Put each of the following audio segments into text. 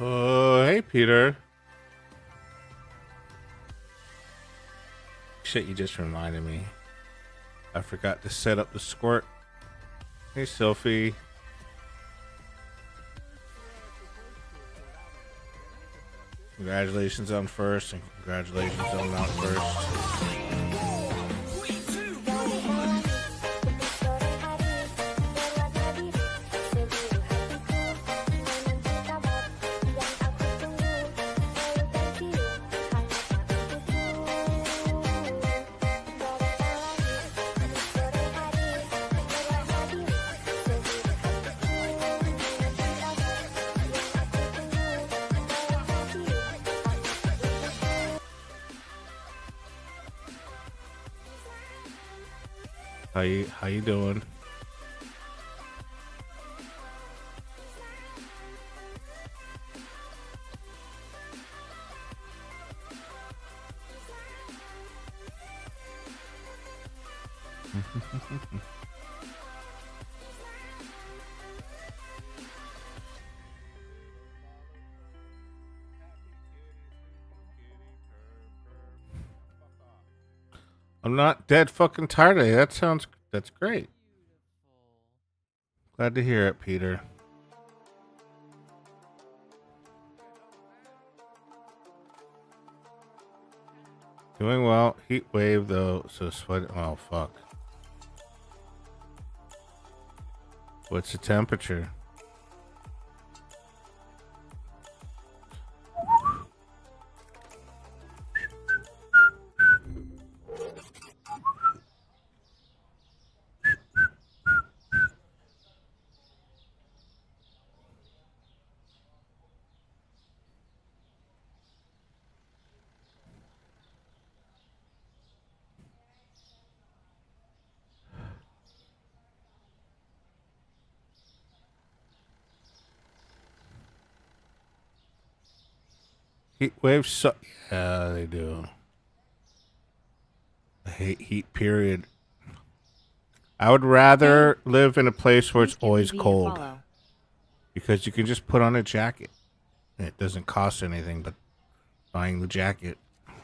Oh, hey, Peter. Shit, you just reminded me. I forgot to set up the squirt. Hey, Sophie. Congratulations on first, and congratulations on not first. How you doing? I'm not dead fucking tired of it. That's great. Glad to hear it, Peter. Doing well. Heat wave though, so sweat. Oh fuck. What's the temperature? Heat waves suck. Yeah, they do. I hate heat, period. I would rather live in a place where it's always cold. Because you can just put on a jacket. It doesn't cost anything but buying the jacket.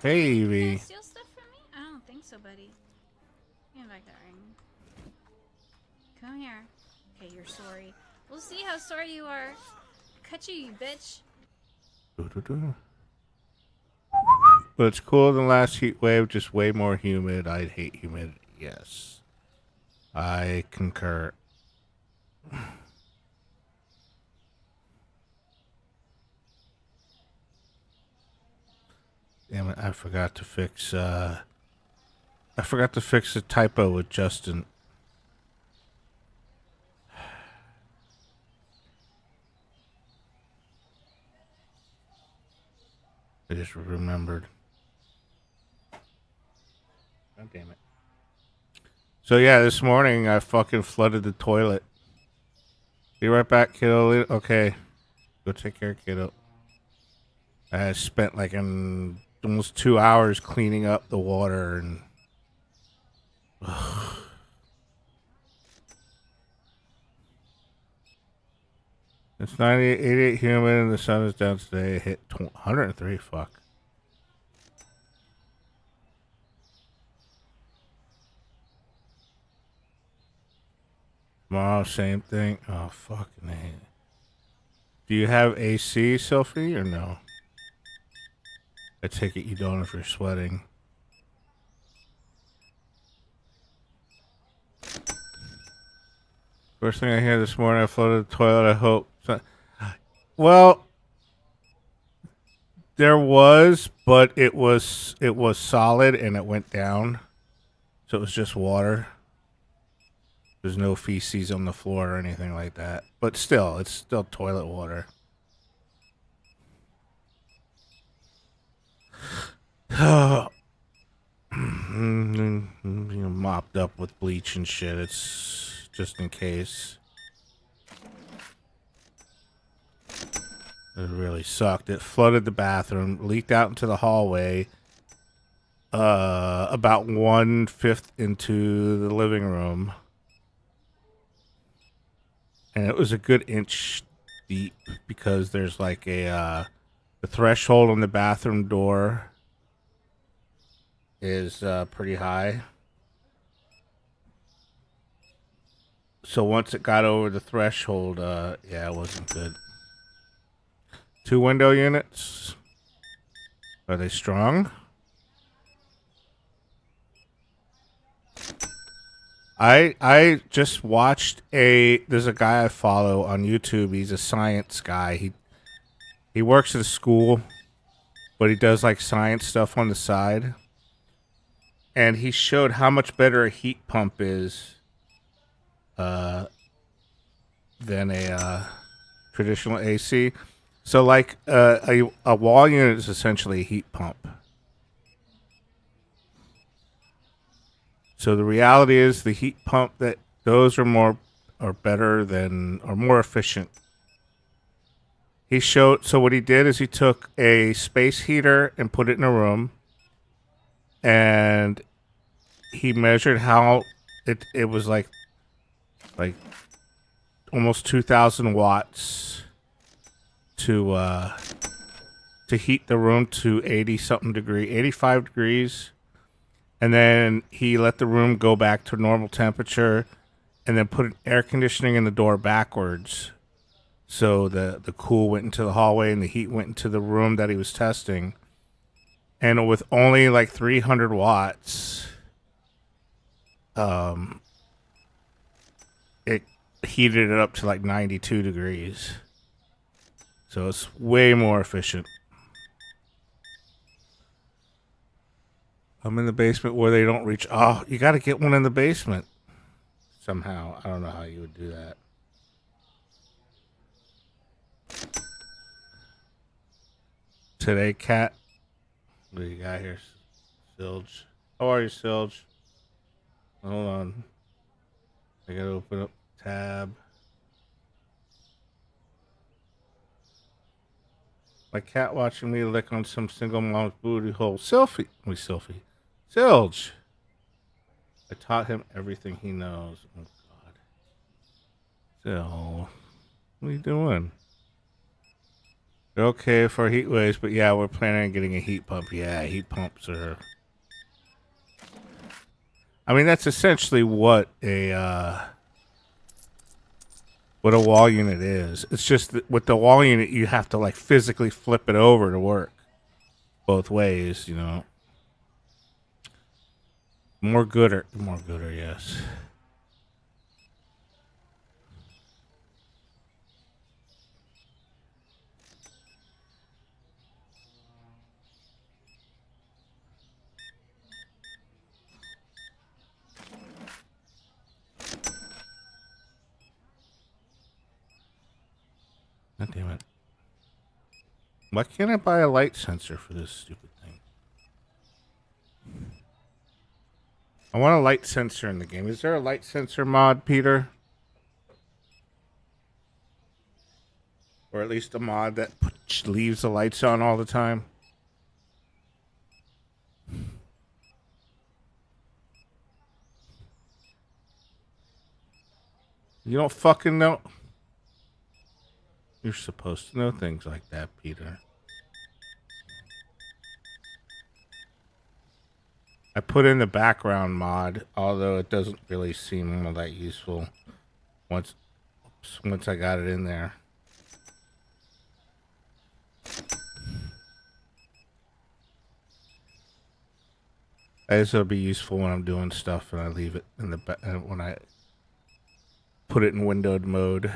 Hey, Evie. Can you steal stuff from me? I don't think so, buddy. Give me back that ring. Come here. Okay, you're sorry. We'll see how sorry you are. Cut you bitch. But it's cooler than last heat wave, just way more humid. I'd hate humidity, yes. I concur. Damn it, I forgot to fix the typo with Justin. I just remembered. God damn it. So yeah, this morning I fucking flooded the toilet. Be right back, kiddo. Okay. Go take care, kiddo. I spent like almost 2 hours cleaning up the water and it's 88 humid and the sun is down today. It hit 103. Fuck. Tomorrow, same thing. Oh, fucking hate. Do you have AC, Sophie, or no? I take it you don't if you're sweating. First thing I hear this morning, I floated the toilet. I hope. Well, there was, but it was solid and it went down, so it was just water. There's no feces on the floor or anything like that. But still, it's still toilet water. Mopped up with bleach and shit. It's just in case. It really sucked. It flooded the bathroom, leaked out into the hallway. About 1/5 into the living room. and it was a good inch deep because there's like a the threshold on the bathroom door is pretty high. So once it got over the threshold, yeah, it wasn't good. 2 window units. Are they strong? I just watched there's a guy I follow on YouTube. He's a science guy. He works at a school, but he does like science stuff on the side. And he showed how much better a heat pump is than a traditional AC. So like a wall unit is essentially a heat pump. So the reality is the heat pump that those are better than or more efficient. He showed so what he did is he took a space heater and put it in a room, and he measured how it was like almost 2,000 watts to heat the room to 80 something degree, 85 degrees. And then he let the room go back to normal temperature and then put air conditioning in the door backwards. So the cool went into the hallway and the heat went into the room that he was testing. And with only like 300 watts, it heated it up to like 92 degrees. So it's way more efficient. I'm in the basement where they don't reach. Oh, you got to get one in the basement somehow. I don't know how you would do that. Today, Cat. What do you got here? Silge. How are you, Silge? Hold on. I got to open up tab. My cat watching me lick on some single mom's booty hole. Silge. I taught him everything he knows. Oh, God. So, what are you doing? They're okay for heat waves, but yeah, we're planning on getting a heat pump. Yeah, heat pumps are... I mean, that's essentially what a wall unit is. It's just that with the wall unit, you have to like physically flip it over to work both ways, you know. More gooder, yes. God damn it. Why can't I buy a light sensor for this stupid thing? I want a light sensor in the game. Is there a light sensor mod, Peter? Or at least a mod that leaves the lights on all the time? You don't fucking know. You're supposed to know things like that, Peter. I put in the background mod, although it doesn't really seem all that useful once I got it in there. I guess it'll be useful when I'm doing stuff and I leave it in the when I put it in windowed mode.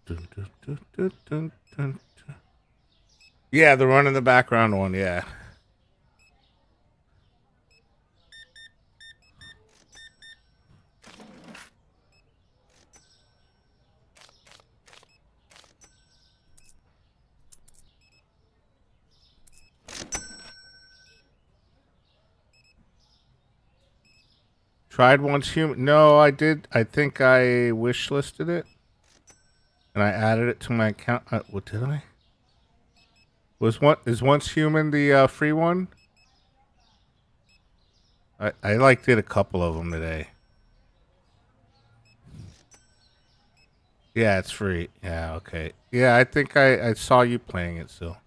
Dun, dun, dun, dun, dun, dun. Yeah, the run in the background one, yeah. Tried once human. No, I did. I think I wish listed it. And I added it to my account. What did I? Is Once Human the free one? I like did a couple of them today. Yeah, it's free. Yeah, okay. Yeah, I think I saw you playing it still.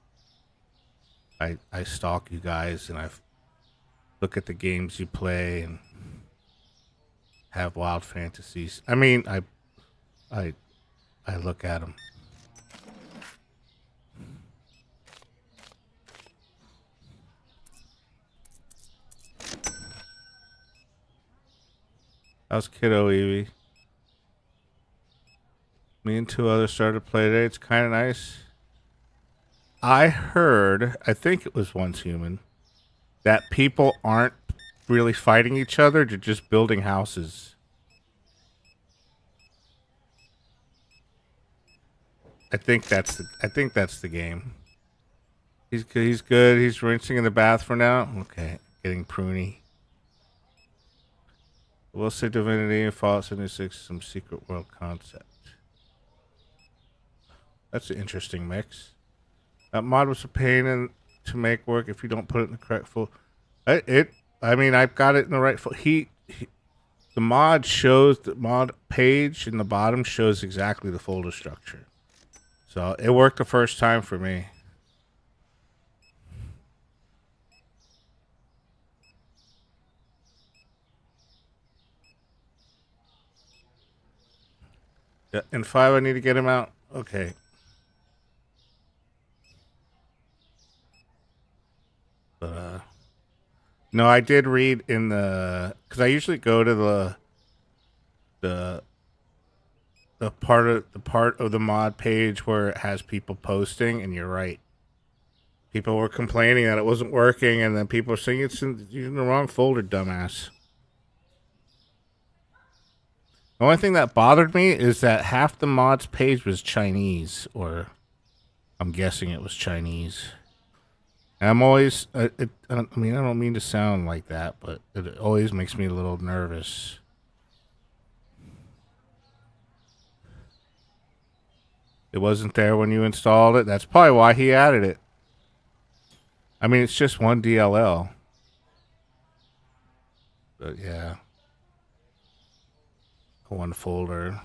I stalk you guys and I look at the games you play and have wild fantasies. I mean, I I look at them. How's Kiddo Evie? Me and two others started to play today. It's kind of nice. I heard, I think it was Once Human, that people aren't really fighting each other; they're just building houses. I think that's the game. He's good. He's rinsing in the bath for now. Okay, getting pruny. We'll say Divinity and Fallout 76, some secret world concept. That's an interesting mix. That mod was a pain to make work if you don't put it in the correct full. I mean, I've got it in the right full. The mod shows the mod page in the bottom shows exactly the folder structure. So it worked the first time for me. Yeah, in 5, I need to get him out. Okay. But no, I did read in the because I usually go to the the part of the mod page where it has people posting, and you're right. People were complaining that it wasn't working, and then people are saying you're in the wrong folder, dumbass. The only thing that bothered me is that half the mods page was Chinese, or I'm guessing it was Chinese. And I'm always, I mean, I don't mean to sound like that, but it always makes me a little nervous. It wasn't there when you installed it. That's probably why he added it. I mean, it's just one DLL. But yeah, one folder.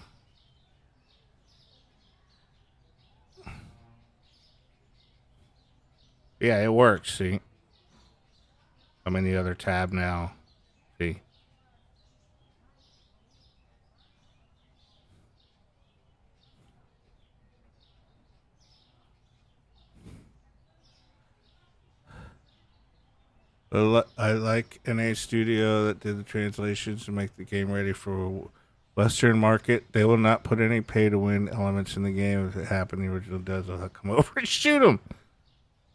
Yeah, it works. See, I'm in the other tab now. See, I like NA Studio that did the translations to make the game ready for Western market. They will not put any pay to win elements in the game. If it happened, the original does. They'll come over and shoot them.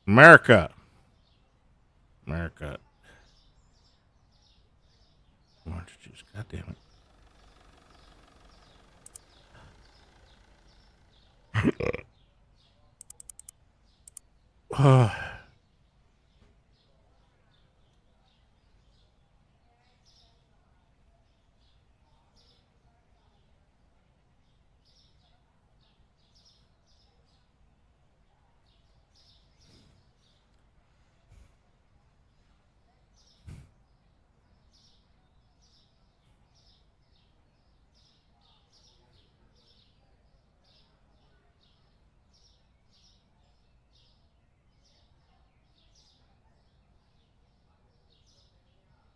America, America. Orange juice. God damn it.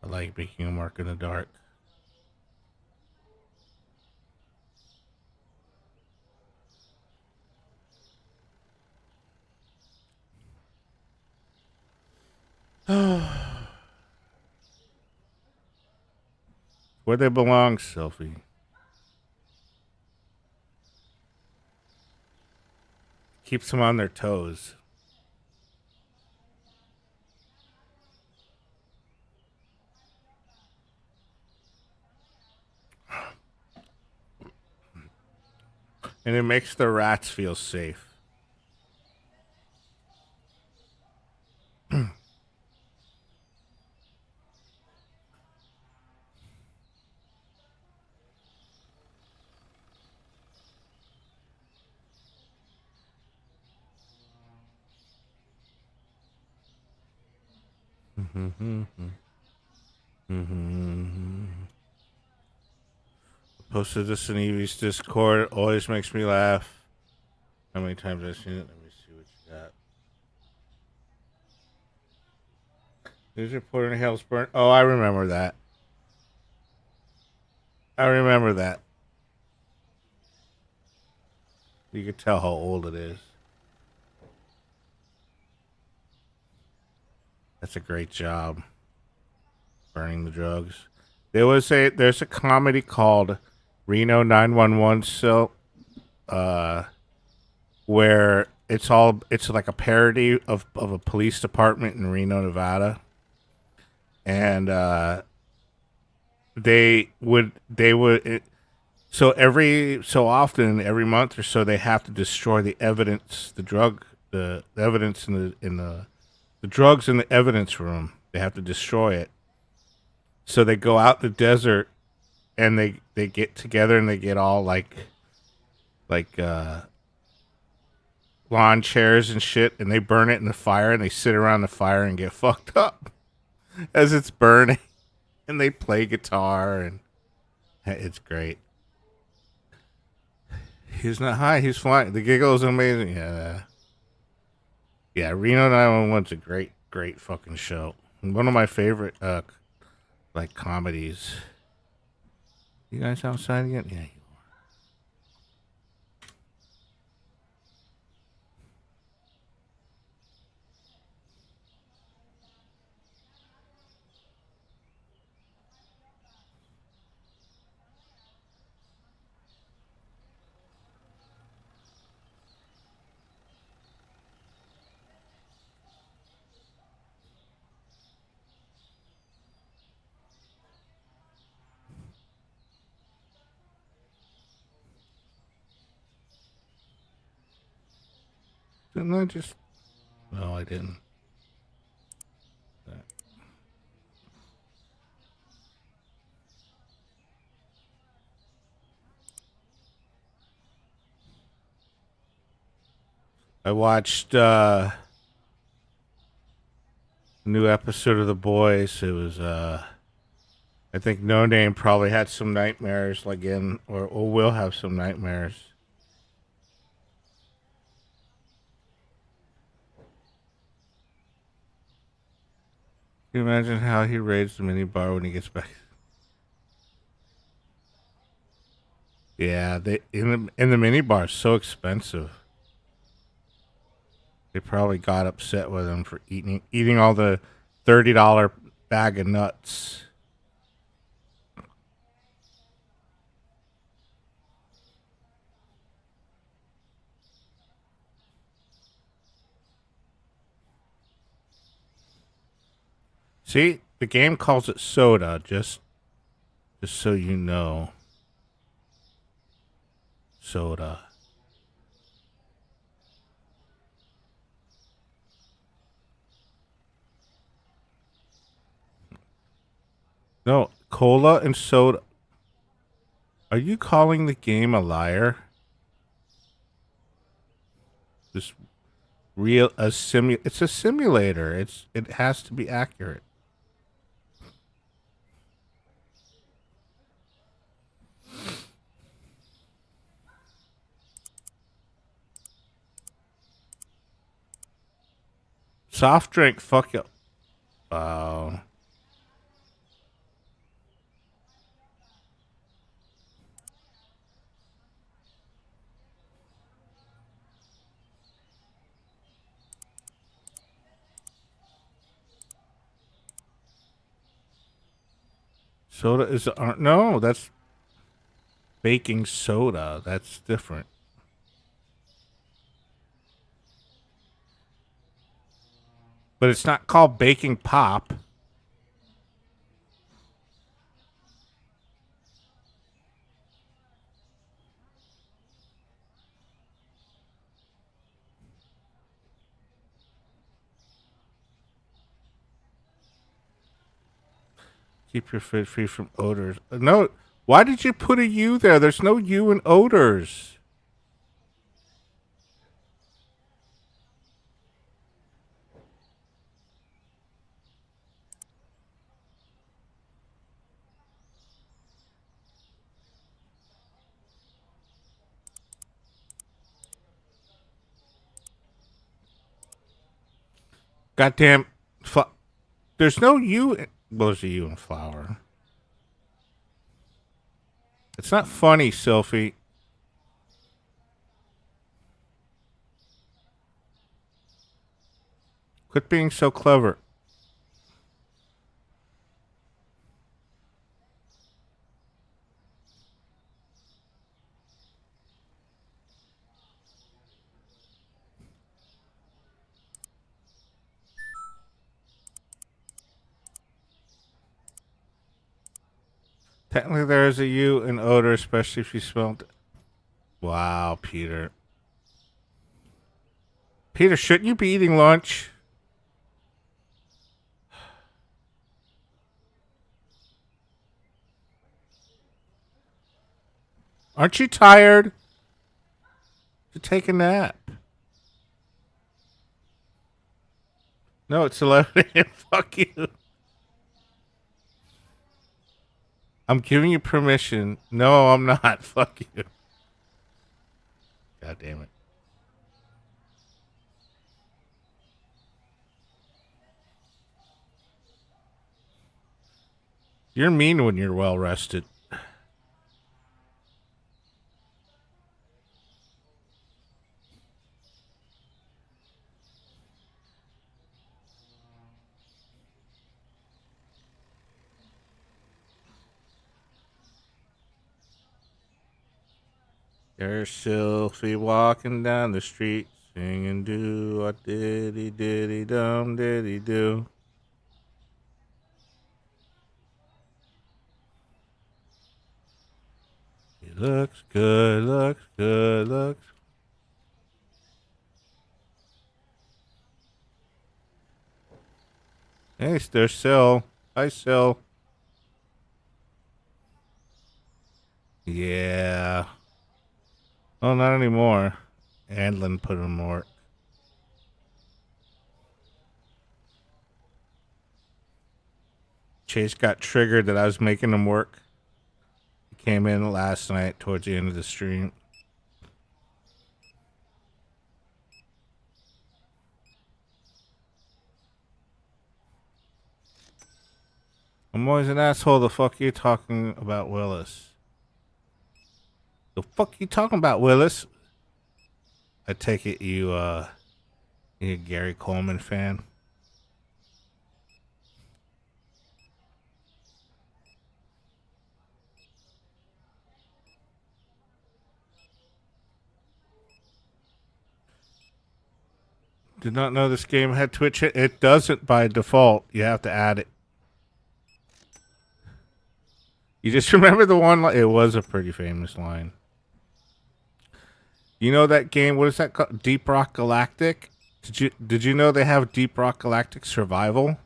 I like making a mark in the dark. Where they belong, Sylphie. Keeps them on their toes. And it makes the rats feel safe. Mm-hmm. Posted this in Evie's Discord. Always makes me laugh. How many times I've seen it? Let me see what you got. News reporter in Hellsburn. Oh, I remember that. I remember that. You can tell how old it is. That's a great job. Burning the drugs. There's a comedy called Reno 911 So where it's like a parody of a police department in Reno, Nevada. And so every so often, every month or so, they have to destroy the evidence, the evidence the drugs in the evidence room. They have to destroy it. So they go out in the desert and they get together and they get all like lawn chairs and shit, and they burn it in the fire and they sit around the fire and get fucked up as it's burning, and they play guitar and it's great. He's not high. He's flying. The giggle is amazing. Yeah, yeah. Reno 911's a great fucking show. One of my favorite like comedies. You guys outside again? Yeah. Didn't I just? No, I didn't. I watched a new episode of The Boys. It was I think No Name probably had some nightmares again, or will have some nightmares. Can you imagine how he raids the minibar when he gets back? Yeah, they in the minibar is so expensive. They probably got upset with him for eating all the $30 bag of nuts. See, the game calls it soda, just so you know. Soda. No, cola and soda. Are you calling the game a liar? This it's a simulator. It has to be accurate. Soft drink, fuck you. Wow. Soda is no, that's baking soda. That's different. But it's not called baking pop. Keep your fridge free from odors. No, why did you put a U there? There's no U in odors. Goddamn. There's no U. Well, there's a U in flower. It's not funny, Sylphie. Quit being so clever. Technically, there is a U in odor, especially if you smelled. Wow, Peter. Peter, shouldn't you be eating lunch? Aren't you tired? To take a nap. No, it's 11 a.m. Fuck you. I'm giving you permission. No, I'm not. Fuck you. God damn it. You're mean when you're well rested. There's Sylphie walking down the street singing do what diddy diddy dum diddy do. He looks good, looks good, looks. Hey, there's Syl. Hi, Syl. Yeah. Oh, not anymore. Andlin put him more. Chase got triggered that I was making him work. He came in last night towards the end of the stream. I'm always an asshole. The fuck you talking about, Willis? The fuck you talking about, Willis? I take it you a Gary Coleman fan. Did not know this game had Twitch. It doesn't by default. You have to add it. You just remember the one. It was a pretty famous line. You know that game? What is that called? Deep Rock Galactic. Did you know they have Deep Rock Galactic Survival?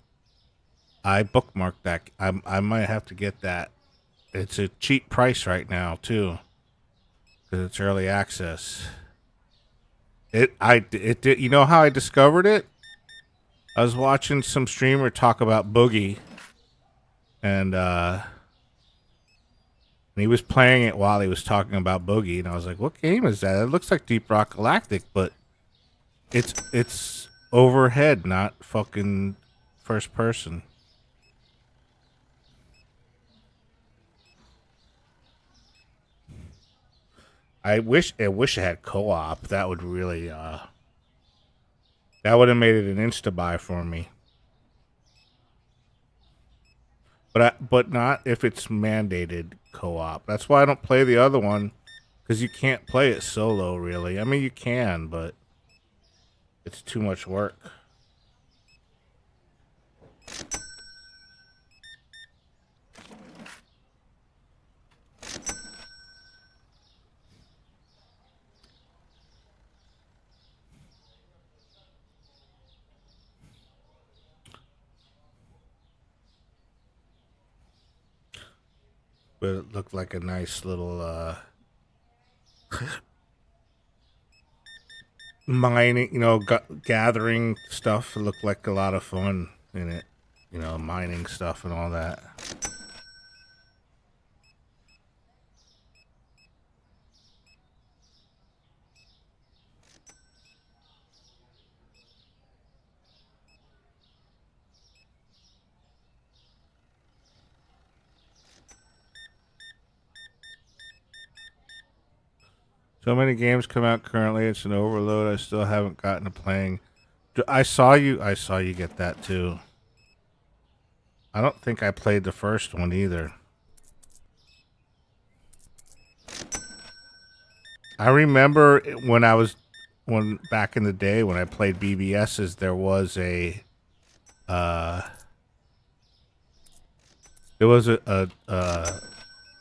I bookmarked that. I might have to get that. It's a cheap price right now too, because it's early access. It did. You know how I discovered it? I was watching some streamer talk about Boogie, and he was playing it while he was talking about Boogie, and I was like, "What game is that? It looks like Deep Rock Galactic, but it's overhead, not fucking first person." I wish it had co-op. That would really that would have made it an insta buy for me. But not if it's mandated co-op. That's why I don't play the other one, because you can't play it solo really. I mean you can, but it's too much work. But it looked like a nice little mining, gathering stuff. It looked like a lot of fun in it, mining stuff and all that. So many games come out currently. It's an overload. I still haven't gotten to playing. I saw you. I saw you get that too. I don't think I played the first one either. I remember when back in the day when I played BBS's, there was uh,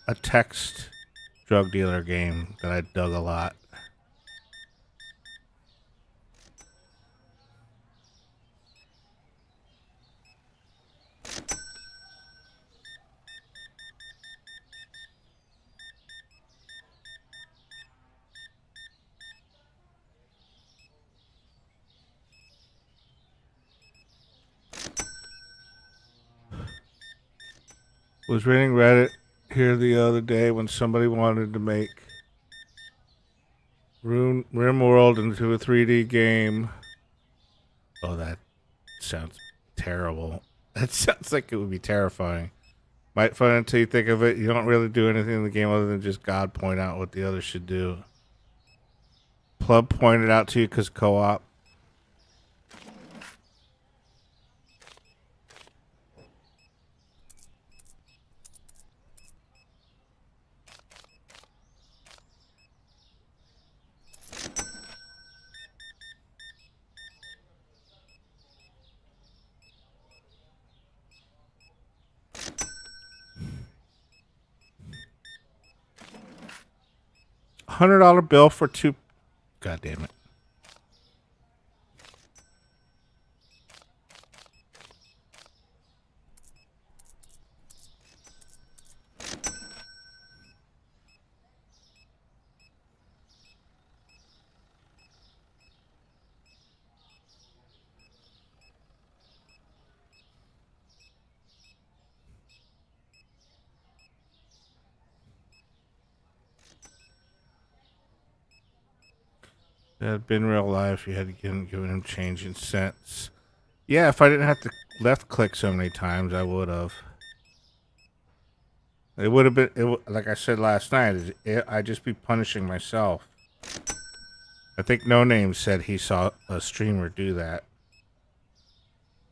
a text drug dealer game that I dug a lot. Was reading Reddit here the other day when somebody wanted to make RimWorld into a 3D game. Oh, that sounds terrible. That sounds like it would be terrifying. Might fun until you think of it. You don't really do anything in the game other than just God point out what the others should do. Plub pointed out to you because co-op. $100 bill for two. God damn it. That had been real life. You had to give him change in cents. Yeah, if I didn't have to left click so many times, I would have. It would have been, like I said last night, I'd just be punishing myself. I think No Name said he saw a streamer do that.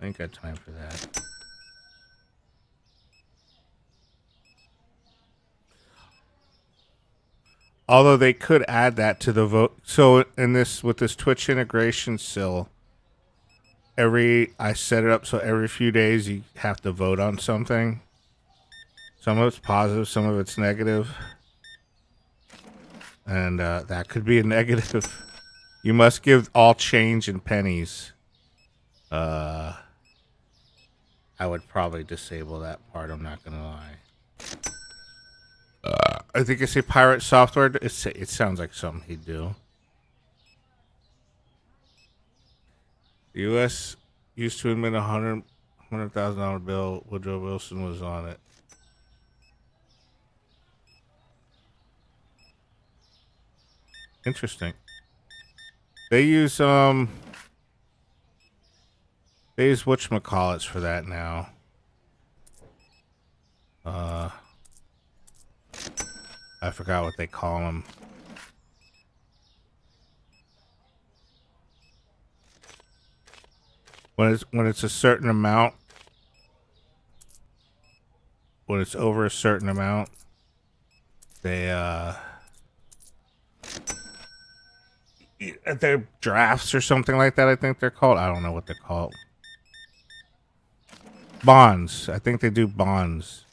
I ain't got time for that. Although they could add that to the vote. So with this Twitch integration still, I set it up so every few days you have to vote on something. Some of it's positive, some of it's negative. And that could be a negative. You must give all change in pennies. I would probably disable that part, I'm not going to lie. I think it's a pirate software. It sounds like something he'd do. The U.S. used to admit $100,000 bill. Woodrow Wilson was on it. Interesting. They use whatchamacallits for that now. I forgot what they call them. When it's a certain amount, when it's over a certain amount, they're drafts or something like that. I think they're called. I don't know what they're called. Bonds. I think they do bonds.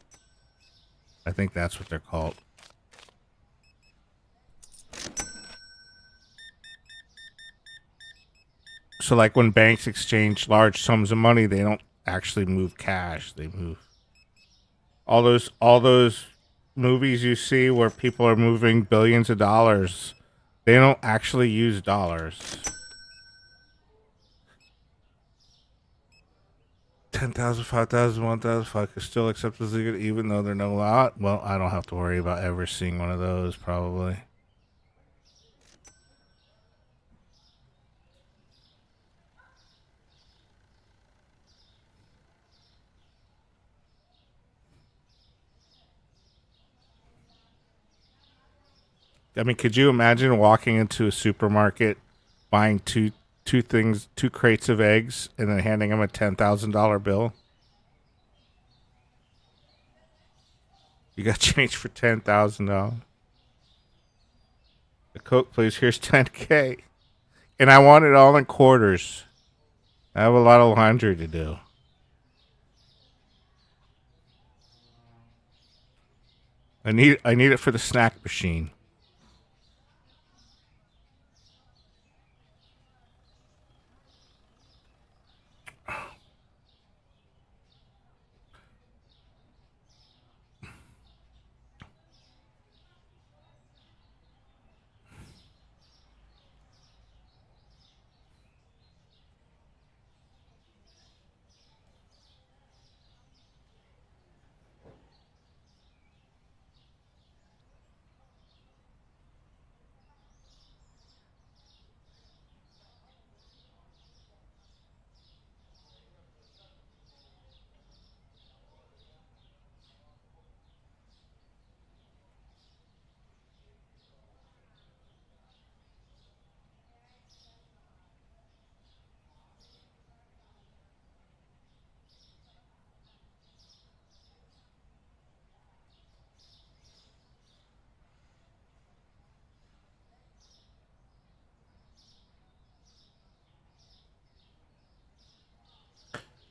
I think that's what they're called. So like when banks exchange large sums of money, they don't actually move cash. They move all those movies you see where people are moving billions of dollars. They don't actually use dollars. 10,000, 5,000, 1,000, 5 could still accept as legal even though they're no lot. Well, I don't have to worry about ever seeing one of those probably. I mean, could you imagine walking into a supermarket, buying two crates of eggs, and then handing them a $10,000 bill? You got change for $10,000. The Coke, please. Here's 10K, and I want it all in quarters. I have a lot of laundry to do. I need it for the snack machine.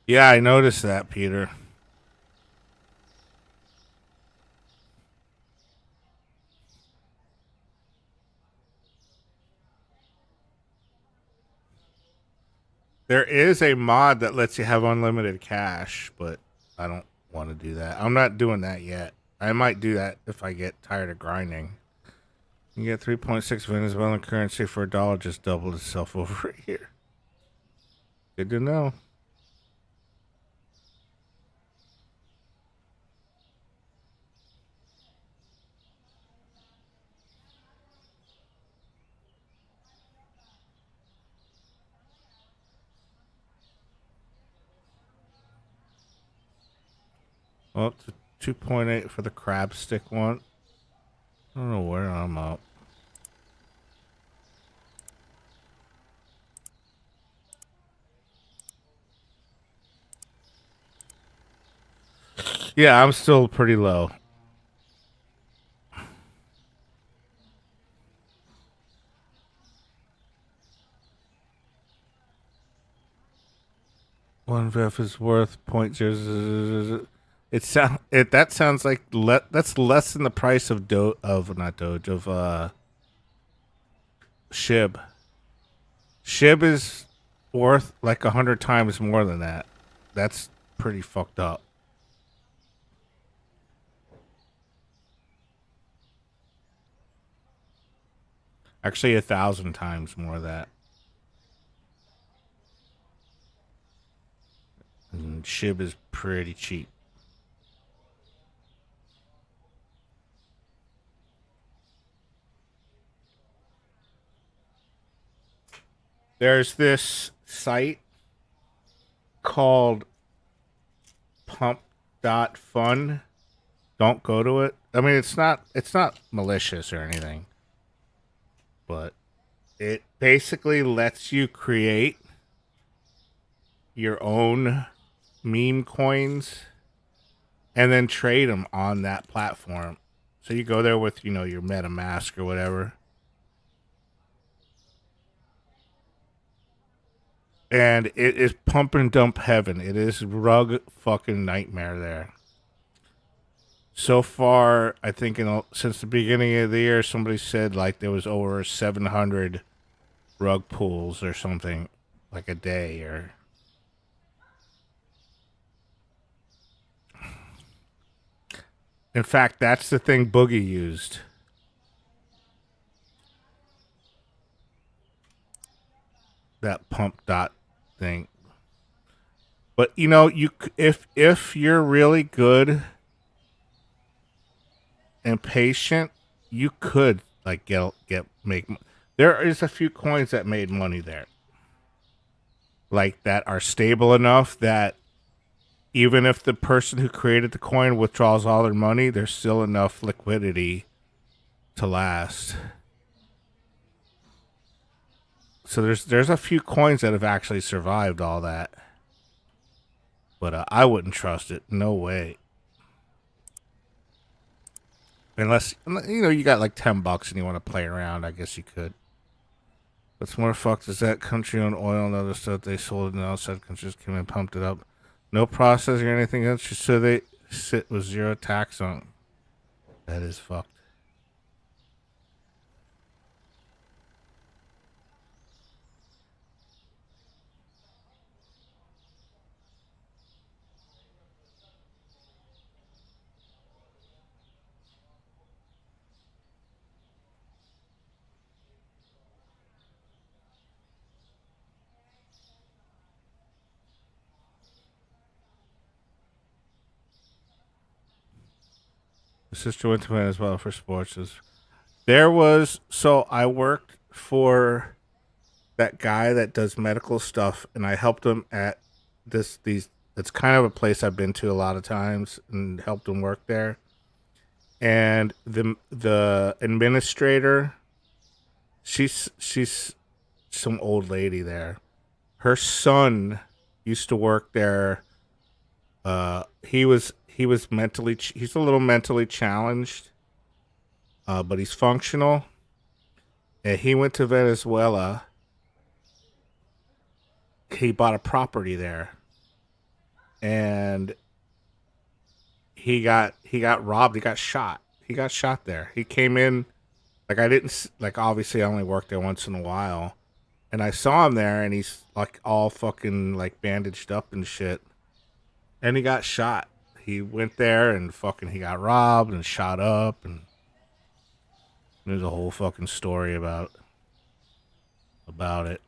Yeah, I noticed that, Peter. There is a mod that lets you have unlimited cash, but I don't want to do that. I'm not doing that yet. I might do that if I get tired of grinding. You get 3.6 Venezuelan currency for $1, just doubled itself over here. Good to know. Well, it's 2.8 for the crab stick one. I don't know where I'm up. Yeah, I'm still pretty low. One VF is worth 0.0. That sounds like that's less than the price of not Doge of SHIB. SHIB is worth like 100 times more than that. That's pretty fucked up. Actually, 1,000 times more of that. And SHIB is pretty cheap. There's this site called pump.fun. Don't go to it. I mean, it's not malicious or anything. But it basically lets you create your own meme coins and then trade them on that platform. So you go there with, your MetaMask or whatever. And it is pump and dump heaven. It is rug fucking nightmare there. So far, I think since the beginning of the year, somebody said like there was over 700 rug pulls or something, like a day or. In fact, that's the thing Boogie used. That pump dot thing. But if you're really good and patient, you could like make. There is a few coins that made money there, like that are stable enough that even if the person who created the coin withdraws all their money, there's still enough liquidity to last. So there's a few coins that have actually survived all that, but I wouldn't trust it. No way. Unless you got like $10 and you want to play around, I guess you could. What's more fucked is that country owned oil and other stuff they sold in outside countries came and pumped it up. No processing or anything else, just so they sit with zero tax on it. That is fucked. My sister went to Venezuela as well for sports. So I worked for that guy that does medical stuff, and I helped him at these. It's kind of a place I've been to a lot of times and helped him work there. And the administrator, she's some old lady there. Her son used to work there. He was he's a little mentally challenged, but he's functional. And he went to Venezuela. He bought a property there, and he got robbed. He got shot. He got shot there. He came in like I didn't like. Obviously, I only worked there once in a while, and I saw him there, and he's like all fucking like bandaged up and shit. And he got shot. He went there and fucking he got robbed and shot up, and there's a whole fucking story about it.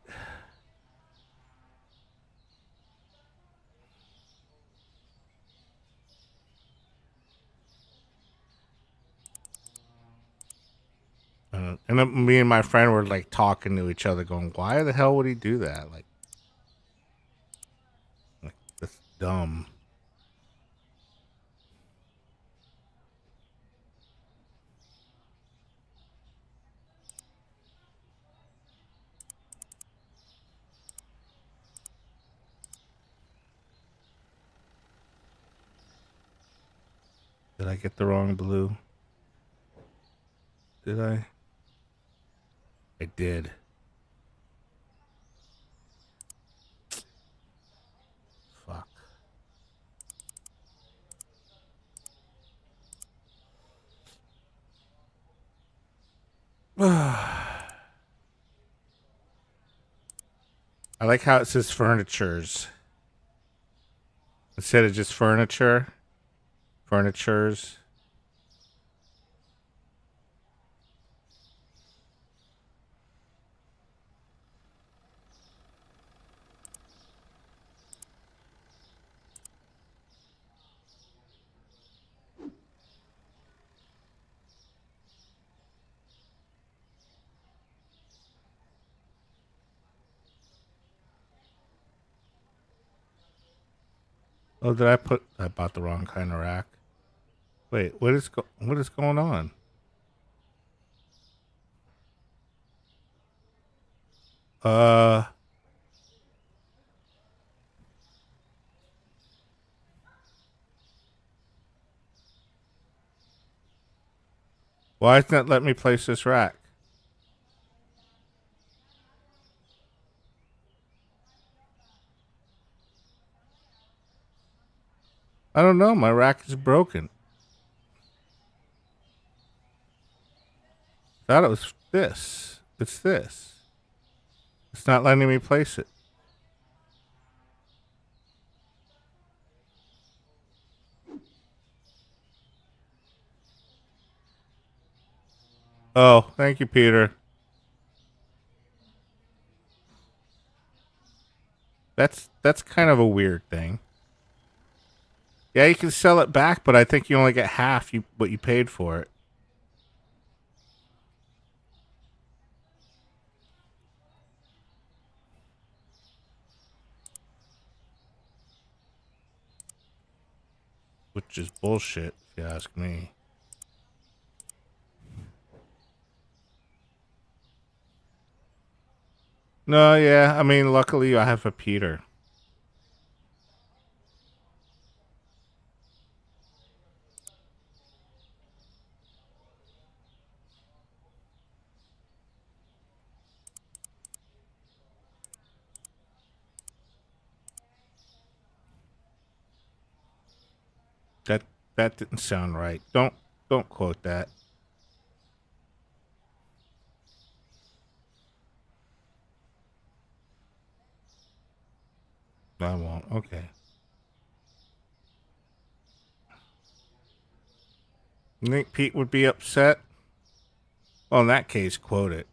And then me and my friend were like talking to each other, going, "Why the hell would he do that? Like that's dumb." Did I get the wrong blue? Did I? I did. Fuck. I like how it says furnitures instead of just furniture. Furnitures. Oh, I bought the wrong kind of rack. Wait, what is going on? Uh, why isn't it let me place this rack? I don't know. My rack is broken. Thought it was this. It's this. It's not letting me place it. Oh, thank you, Peter. That's kind of a weird thing. Yeah, you can sell it back, but I think you only get half what you paid for it. Which is bullshit, if you ask me. No, yeah. I mean, luckily I have a Peter. That that didn't sound right. Don't quote that. I won't. Okay. You think Pete would be upset? Well, in that case, quote it.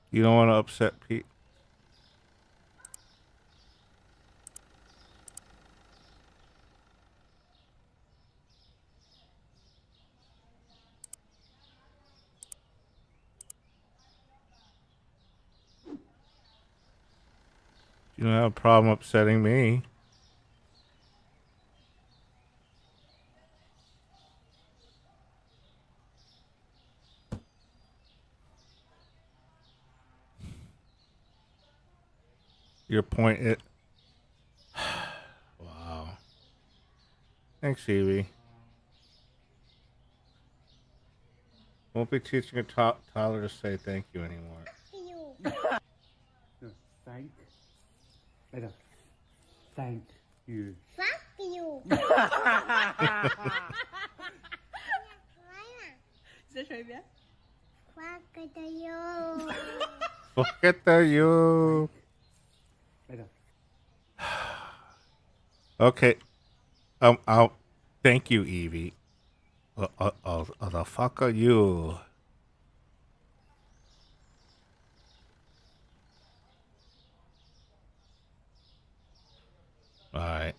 You don't want to upset Pete. You don't have a problem upsetting me. Your point it. Wow. Thanks, Evie. Won't be teaching a Tyler to say thank you anymore. No, thank. Better. Thank you. Fuck you. 再说一遍。 Fuck you. Look at the you. Better. Okay. I'll thank you, Evie. The fuck are you? All right.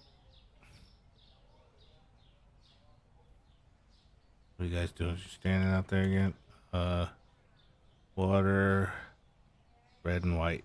What are you guys doing? Just standing out there again? Water, red and white.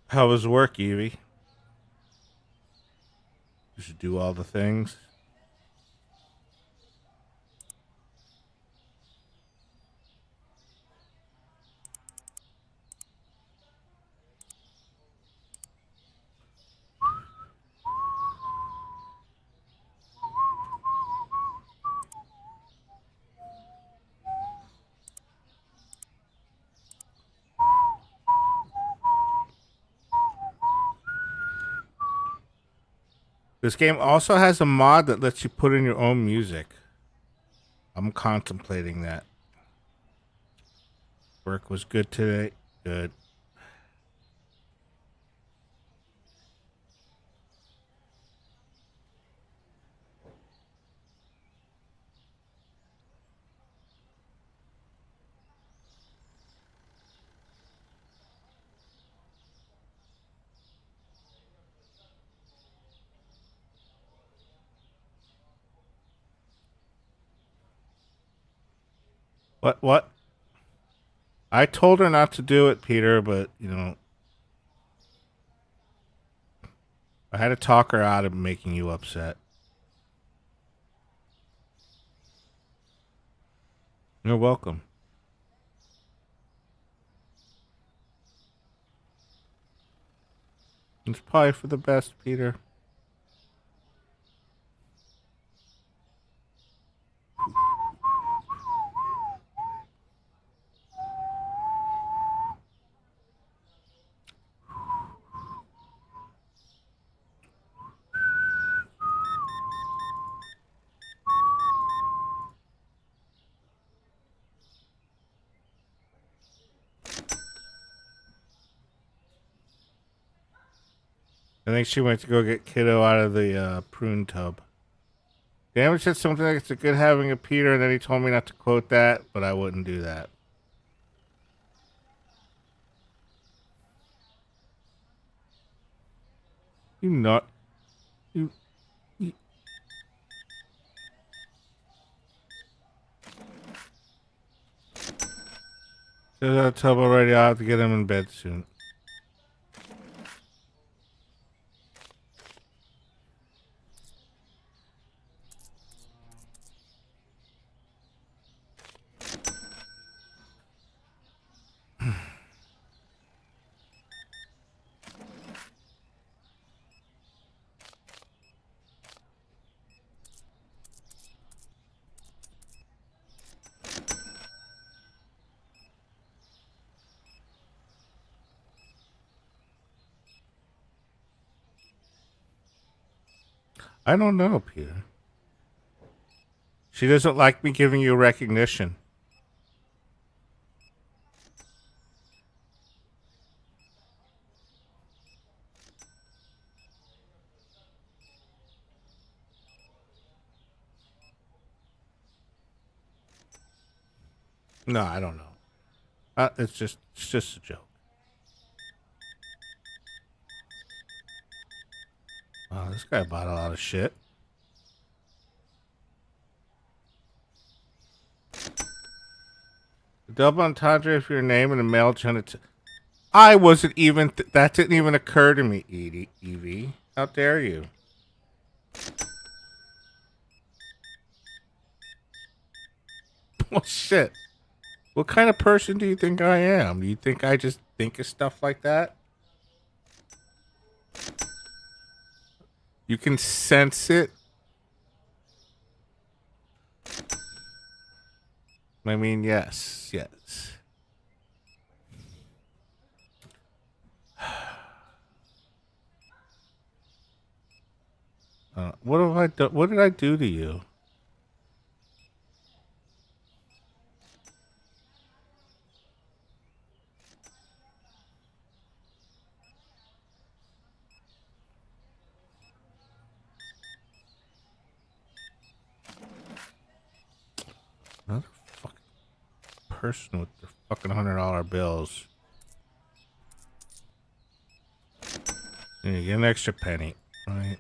How was work, Evie? You should do all the things. This game also has a mod that lets you put in your own music. I'm contemplating that. Work was good today. Good. What? I told her not to do it, Peter, but, I had to talk her out of making you upset. You're welcome. It's probably for the best, Peter. I think she went to go get Kiddo out of the prune tub. Damage said something like it's a good having a Peter, and then he told me not to quote that, but I wouldn't do that. You not. You. There's a tub already. I'll have to get him in bed soon. I don't know, Peter. She doesn't like me giving you recognition. No, I don't know. It's just a joke. Oh, this guy bought a lot of shit. Double entendre if your name and a male genital. I wasn't even. That didn't even occur to me, Evie. How dare you? Oh shit! What kind of person do you think I am? Do you think I just think of stuff like that? You can sense it. I mean, yes. What have I done? What did I do to you? Another fucking person with their fucking $100 bills. And you get an extra penny, right?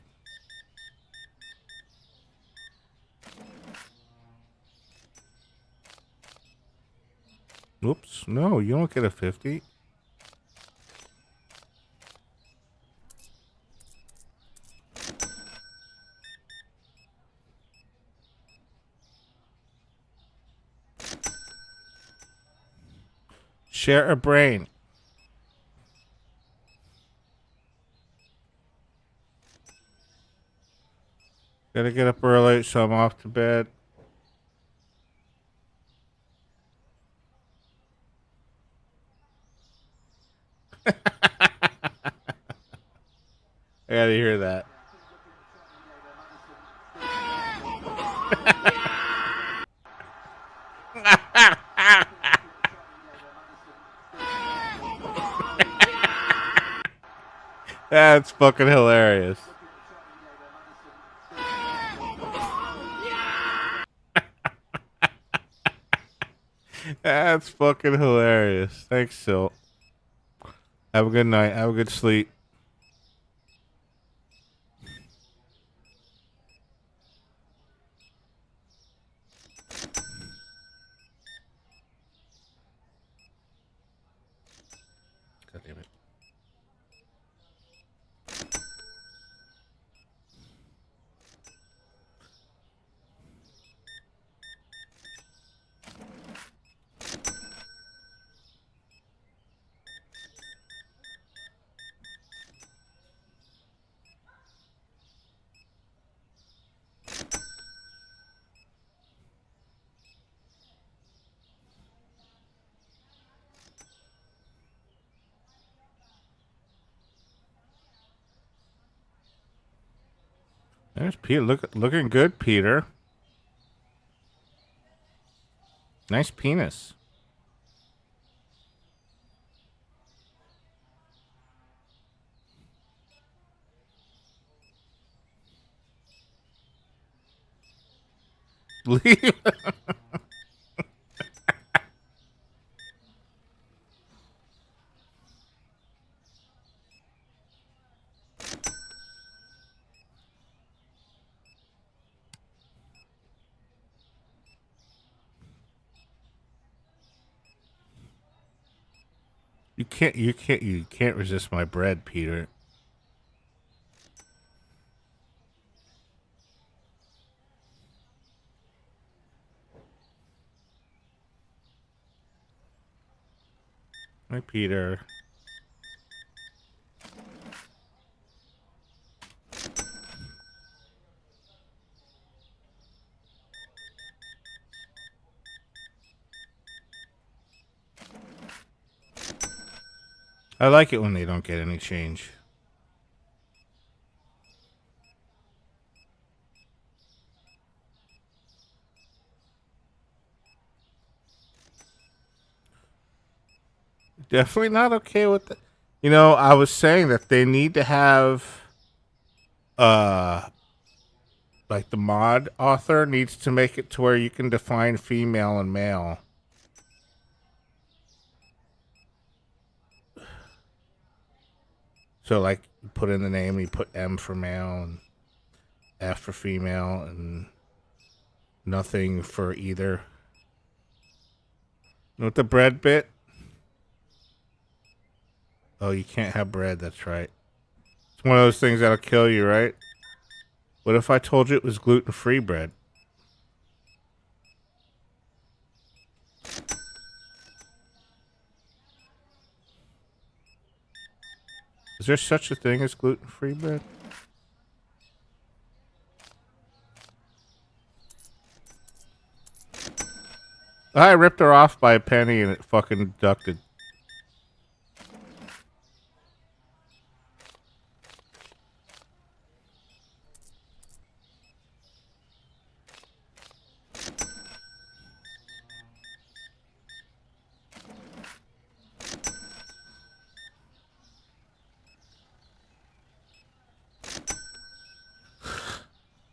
Oops, no, you don't get a 50. Share a brain. Gotta get up early, so I'm off to bed. I gotta hear that. That's fucking hilarious. That's fucking hilarious. Thanks, Sil. Have a good night. Have a good sleep. God damn it. There's Peter. Looking good, Peter. Nice penis. Leave. You can't resist my bread, Peter. Hi, Peter. I like it when they don't get any change. Definitely not okay with it. You know, I was saying that they need to have, like the mod author needs to make it to where you can define female and male. So, like, you put in the name, you put M for male and F for female, and nothing for either. You know what the bread bit? Oh, you can't have bread, that's right. It's one of those things that'll kill you, right? What if I told you it was gluten-free bread? Is there such a thing as gluten-free bread? I ripped her off by a penny and it fucking ducted.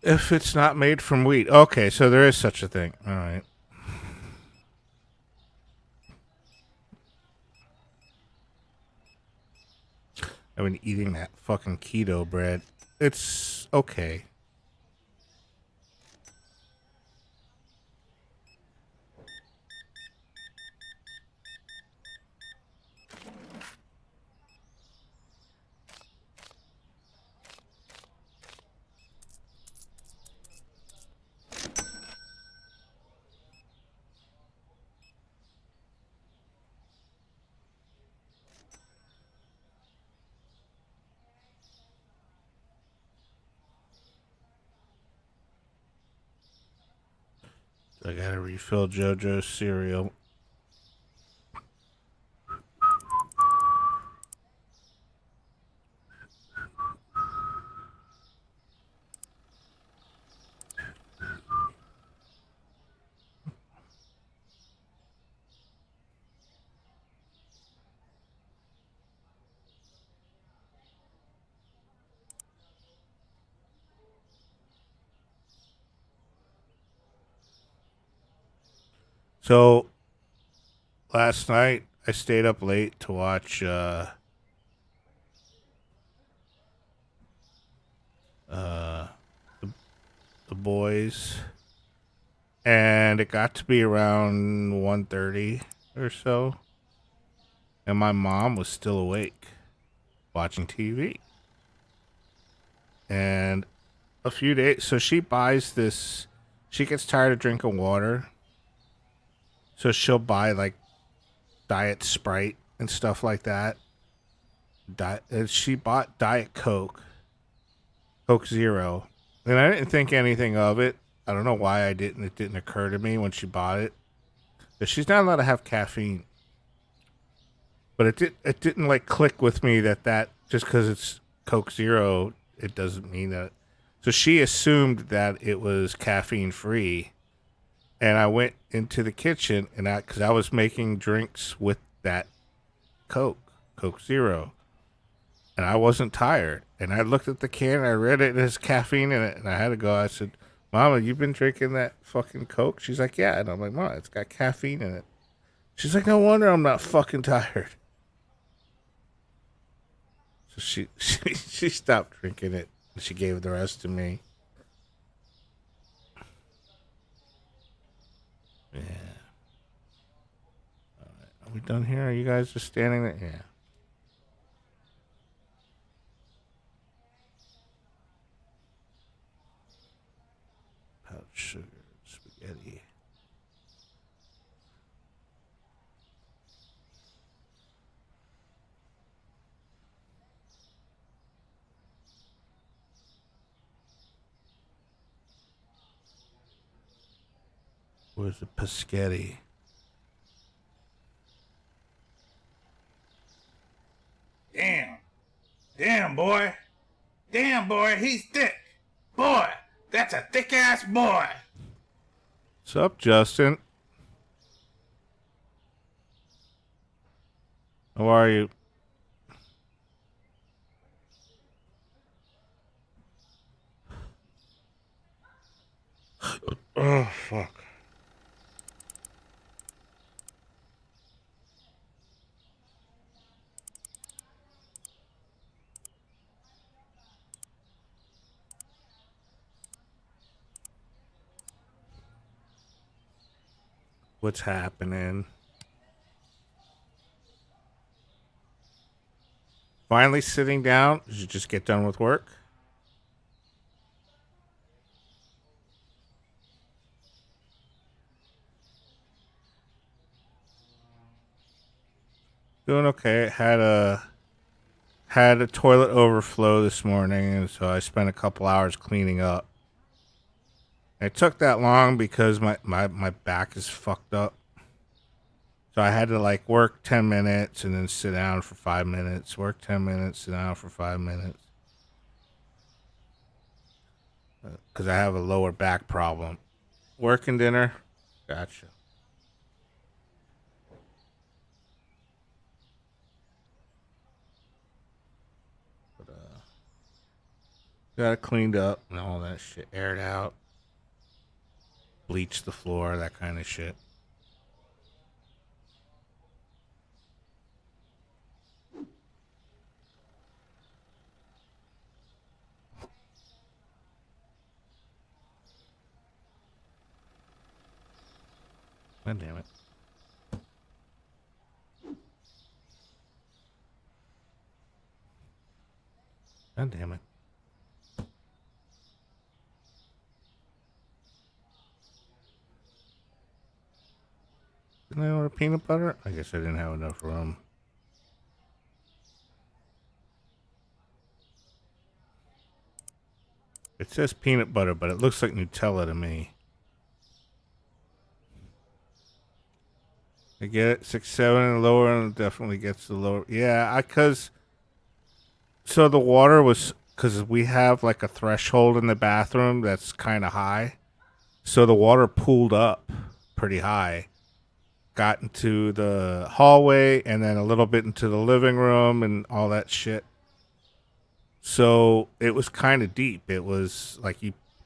If it's not made from wheat. Okay, so there is such a thing. All right. I've been eating that fucking keto bread. It's okay. I gotta refill JoJo's cereal. So last night I stayed up late to watch the boys, and it got to be around 1:30 or so, and my mom was still awake watching TV. And a few days, so she buys this. She gets tired of drinking water, so she'll buy like Diet Sprite and stuff like that. And she bought Diet Coke, Coke Zero, and I didn't think anything of it. I don't know why I didn't. It didn't occur to me when she bought it. But she's not allowed to have caffeine. But it didn't like click with me that just because it's Coke Zero, it doesn't mean that. So she assumed that it was caffeine free. And I went into the kitchen and because I was making drinks with that Coke Zero. And I wasn't tired. And I looked at the can, I read it, there's caffeine in it. And I had to go, I said, Mama, you've been drinking that fucking Coke? She's like, yeah. And I'm like, Mom, it's got caffeine in it. She's like, no wonder I'm not fucking tired. So she stopped drinking it. And she gave the rest to me. Yeah. All right. Are we done here? Are you guys just standing there? Yeah. Pouch sugar, spaghetti. Where's the Paschetti? Damn, boy. Damn, boy, he's thick. Boy, that's a thick-ass boy. What's up, Justin? How are you? Oh, fuck. What's happening? Finally sitting down? Did you just get done with work? Doing okay. Had a toilet overflow this morning, and so I spent a couple hours cleaning up. It took that long because my back is fucked up. So I had to like work 10 minutes and then sit down for 5 minutes. Work 10 minutes, sit down for 5 minutes. Because I have a lower back problem. Working dinner? Gotcha. But, got it cleaned up and all that shit. Aired out. Bleached the floor, that kind of shit. God damn it. God damn it. Didn't I order peanut butter? I guess I didn't have enough room. It says peanut butter, but it looks like Nutella to me. I get it. 6'7" and lower, and it definitely gets the lower. Yeah, so the water was, because we have like a threshold in the bathroom that's kind of high. So the water pooled up pretty high. Got into the hallway and then a little bit into the living room and all that shit. So it was kind of deep. It was like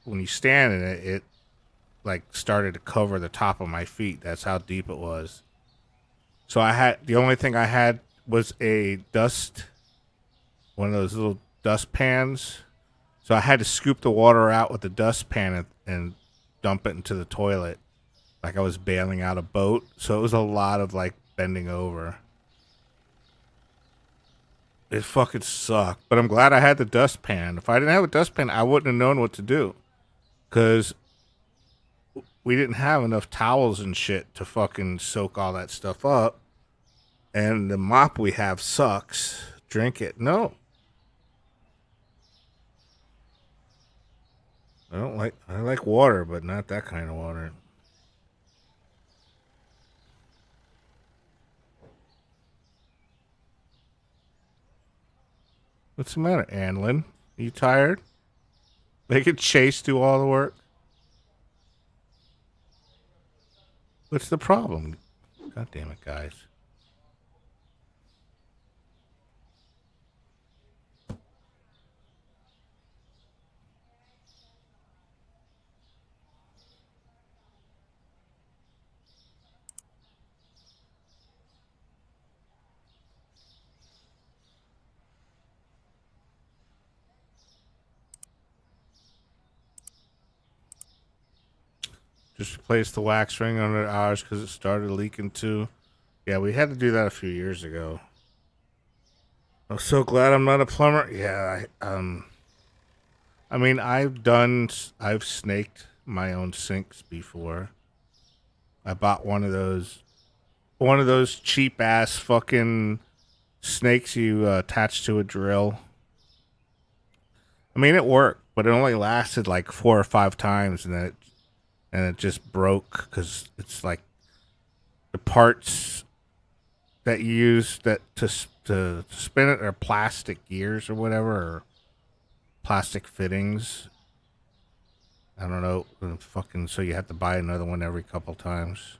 when you stand in it, it like started to cover the top of my feet. That's how deep it was. So the only thing I had was one of those little dust pans. So I had to scoop the water out with the dustpan and dump it into the toilet. Like I was bailing out a boat. So it was a lot of like bending over. It fucking sucked. But I'm glad I had the dustpan. If I didn't have a dustpan, I wouldn't have known what to do. Because we didn't have enough towels and shit to fucking soak all that stuff up. And the mop we have sucks. Drink it. No. I like water, but not that kind of water. What's the matter, Anlin? Are you tired? Make it Chase do all the work. What's the problem? God damn it, guys. Just replaced the wax ring under ours because it started leaking too. Yeah, we had to do that a few years ago. I'm so glad I'm not a plumber. Yeah, I mean, I've snaked my own sinks before. I bought one of those cheap ass fucking snakes you attach to a drill. I mean, it worked, but it only lasted like 4 or 5 times, and then it just broke because it's like the parts that you use to spin it are plastic gears or whatever, or plastic fittings. I don't know, fucking. So you have to buy another one every couple times,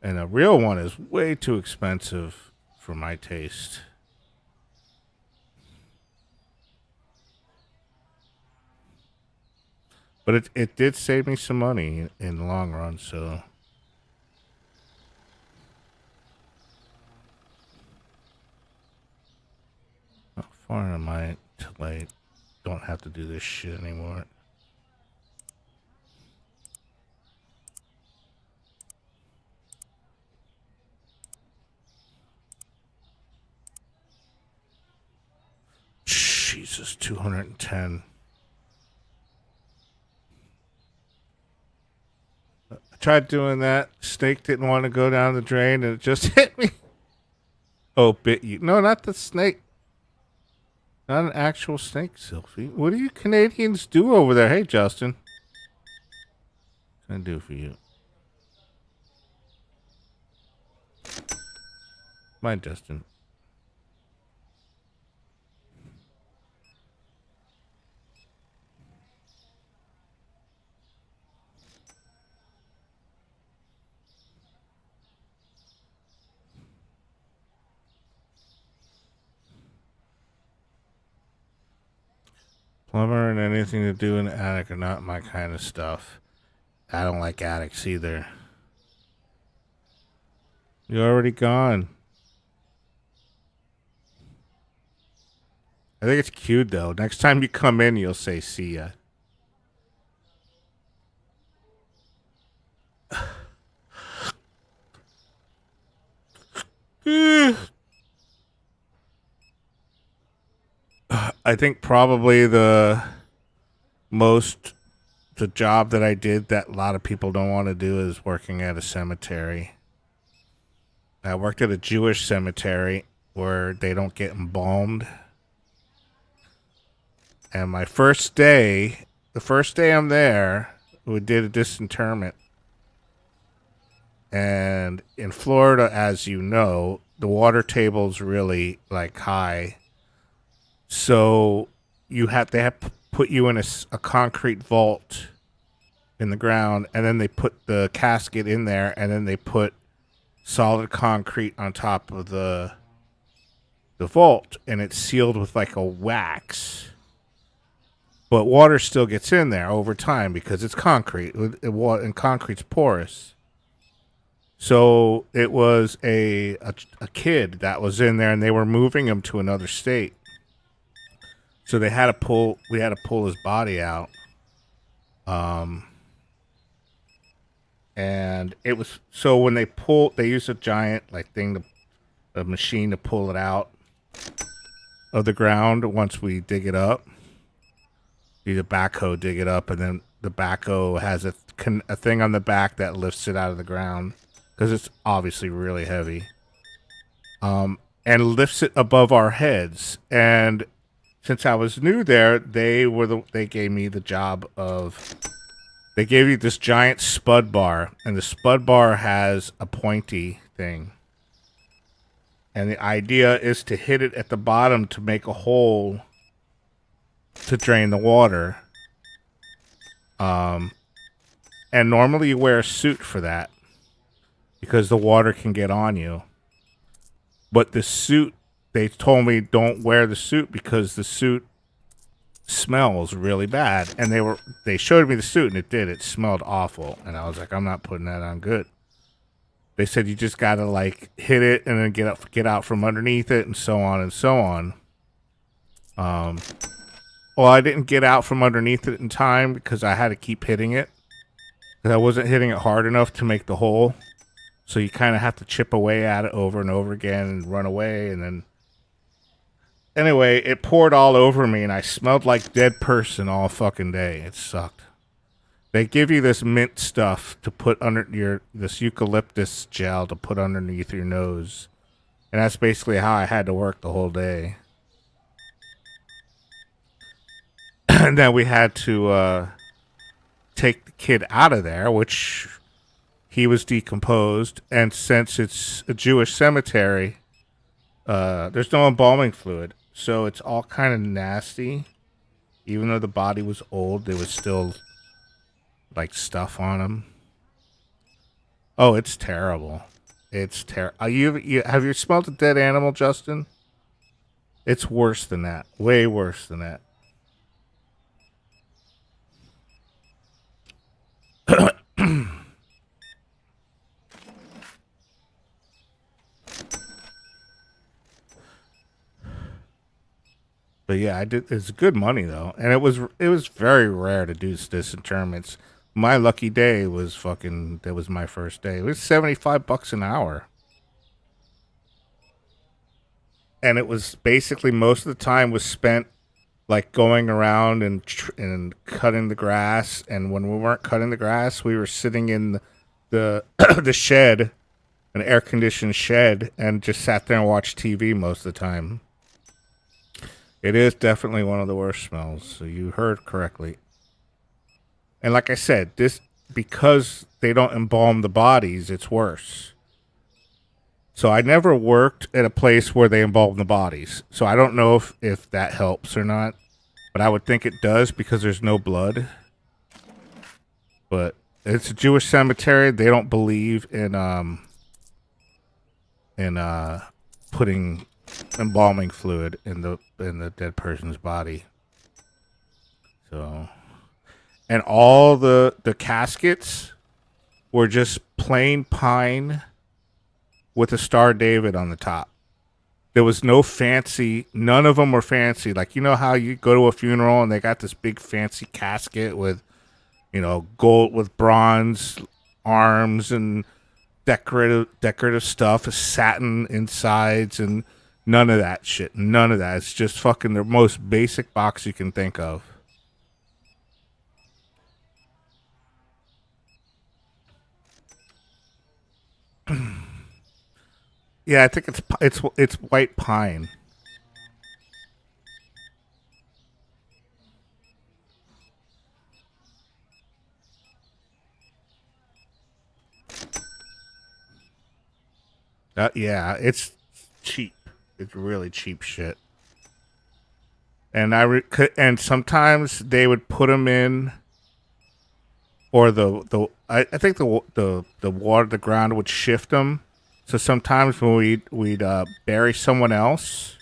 and a real one is way too expensive for my taste. But it did save me some money in the long run, so. How far am I till I don't have to do this shit anymore? Jesus, 210. I tried doing that. Snake didn't want to go down the drain, and it just hit me. Oh, bit you. No, not the snake. Not an actual snake, Sylphie. What do you Canadians do over there? Hey, Justin. What can I do for you? Mind, Justin. Plumber and anything to do in the attic are not my kind of stuff. I don't like attics either. You're already gone. I think it's cute though. Next time you come in, you'll say see ya. I think probably the job that I did that a lot of people don't want to do is working at a cemetery. I worked at a Jewish cemetery where they don't get embalmed. And the first day I'm there, we did a disinterment. And in Florida, as you know, the water table's really like high. So they have to put you in a concrete vault in the ground, and then they put the casket in there, and then they put solid concrete on top of the vault, and it's sealed with like a wax. But water still gets in there over time because it's concrete, and concrete's porous. So it was a kid that was in there, and they were moving him to another state. So we had to pull his body out. And it was, so when they used a giant a machine to pull it out of the ground once we dig it up. The backhoe dig it up, and then the backhoe has a thing on the back that lifts it out of the ground because it's obviously really heavy. And lifts it above our heads. And since I was new there, they gave me the job of, they gave you this giant spud bar, and the spud bar has a pointy thing. And the idea is to hit it at the bottom to make a hole to drain the water. And normally you wear a suit for that because the water can get on you. But the suit, they told me don't wear the suit because the suit smells really bad. And they showed me the suit and it did. It smelled awful. And I was like, I'm not putting that on good. They said you just gotta like hit it and then get out from underneath it and so on and so on. Well, I didn't get out from underneath it in time because I had to keep hitting it. I wasn't hitting it hard enough to make the hole. So you kind of have to chip away at it over and over again and run away. And then... Anyway, it poured all over me and I smelled like dead person all fucking day. It sucked. They give you this mint stuff to put under this eucalyptus gel to put underneath your nose. And that's basically how I had to work the whole day. And then we had to take the kid out of there, which he was decomposed. And since it's a Jewish cemetery, there's no embalming fluid. So it's all kind of nasty. Even though the body was old, there was still like stuff on him. Oh, it's terrible. It's terrible. Have you smelled a dead animal, Justin? It's worse than that. Way worse than that. But yeah, I did. It's good money though, and it was very rare to do disinterments. My lucky day was that was my first day. It was $75 an hour, and it was basically most of the time was spent like going around and cutting the grass. And when we weren't cutting the grass, we were sitting in the the shed, an air conditioned shed, and just sat there and watched TV most of the time. It is definitely one of the worst smells, so you heard correctly. And like I said, because they don't embalm the bodies, it's worse. So I never worked at a place where they embalm the bodies. So I don't know if that helps or not. But I would think it does because there's no blood. But it's a Jewish cemetery. They don't believe in putting embalming fluid in the dead person's body. So, and all the caskets were just plain pine with a Star David on the top. There was no fancy, none of them were fancy. Like, you know how you go to a funeral and they got this big fancy casket with, gold with bronze arms and decorative stuff, satin insides, and none of that shit. None of that. It's just fucking the most basic box you can think of. Yeah, I think it's white pine. Yeah, it's cheap. It's really cheap shit. And and sometimes they would put them in, or I think the water, the ground would shift them. So sometimes when we'd bury someone else,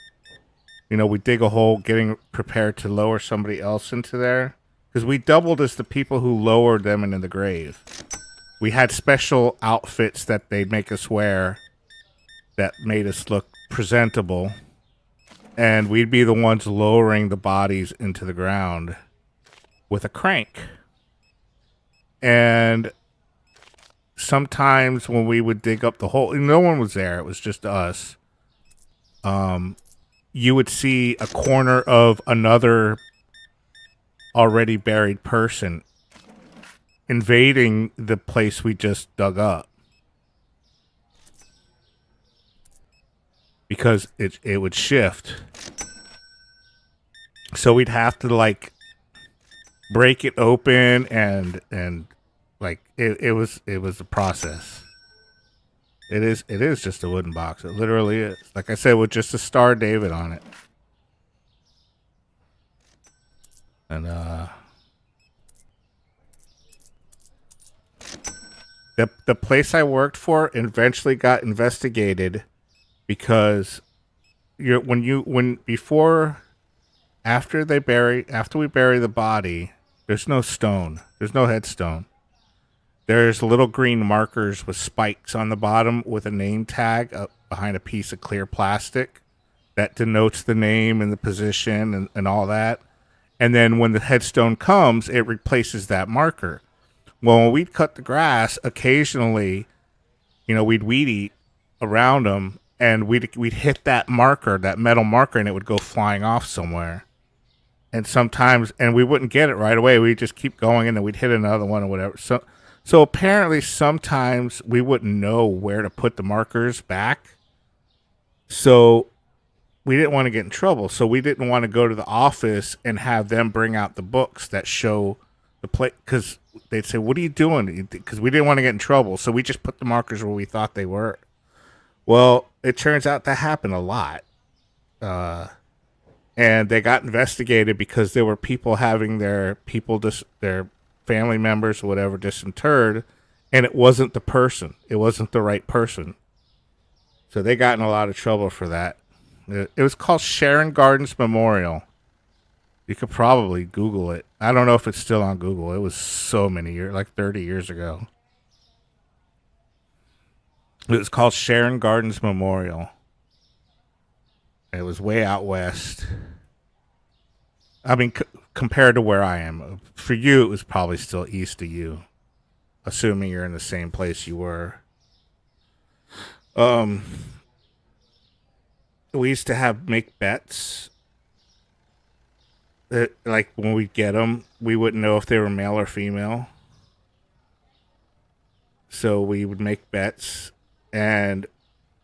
we dig a hole, getting prepared to lower somebody else into there, because we doubled as the people who lowered them into the grave. We had special outfits that they'd make us wear that made us look presentable, and we'd be the ones lowering the bodies into the ground with a crank. And sometimes when we would dig up the hole, no one was there, it was just us, you would see a corner of another already buried person invading the place we just dug up. Because it would shift. So we'd have to like break it open and like it was a process. It is just a wooden box. It literally is. Like I said, with just a Star David on it. And the place I worked for eventually got investigated because after we bury the body, there's no stone. There's no headstone. There's little green markers with spikes on the bottom with a name tag up behind a piece of clear plastic that denotes the name and the position and all that. And then when the headstone comes, it replaces that marker. Well, when we'd cut the grass, occasionally, we'd weed eat around them, and we'd hit that marker, that metal marker, and it would go flying off somewhere. And sometimes, and we wouldn't get it right away. We'd just keep going, and then we'd hit another one or whatever. So apparently, sometimes we wouldn't know where to put the markers back. So we didn't want to get in trouble. So we didn't want to go to the office and have them bring out the books that show the place, because they'd say, "What are you doing?" Because we didn't want to get in trouble. So we just put the markers where we thought they were. Well, it turns out that happened a lot. And they got investigated because there were people having their family members or whatever disinterred, and it wasn't the person. It wasn't the right person. So they got in a lot of trouble for that. It was called Sharon Gardens Memorial. You could probably Google it. I don't know if it's still on Google. It was so many years, like 30 years ago. It was called Sharon Gardens Memorial. It was way out west. I mean, compared to where I am. For you, it was probably still east of you. Assuming you're in the same place you were. We used to make bets. Like, when we'd get them, we wouldn't know if they were male or female. So we would make bets, and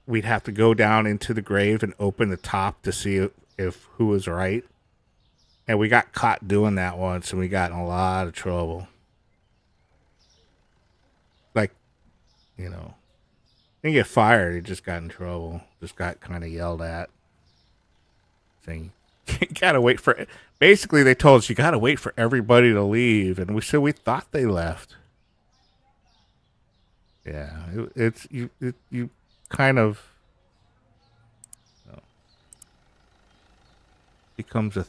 we'd have to go down into the grave and open the top to see if who was right. And we got caught doing that once, and we got in a lot of trouble. Like, didn't get fired, you just got in trouble. Just got kind of yelled at. Saying, you gotta wait for it. Basically, they told us you gotta wait for everybody to leave, and we said we thought they left. Yeah, you kind of becomes it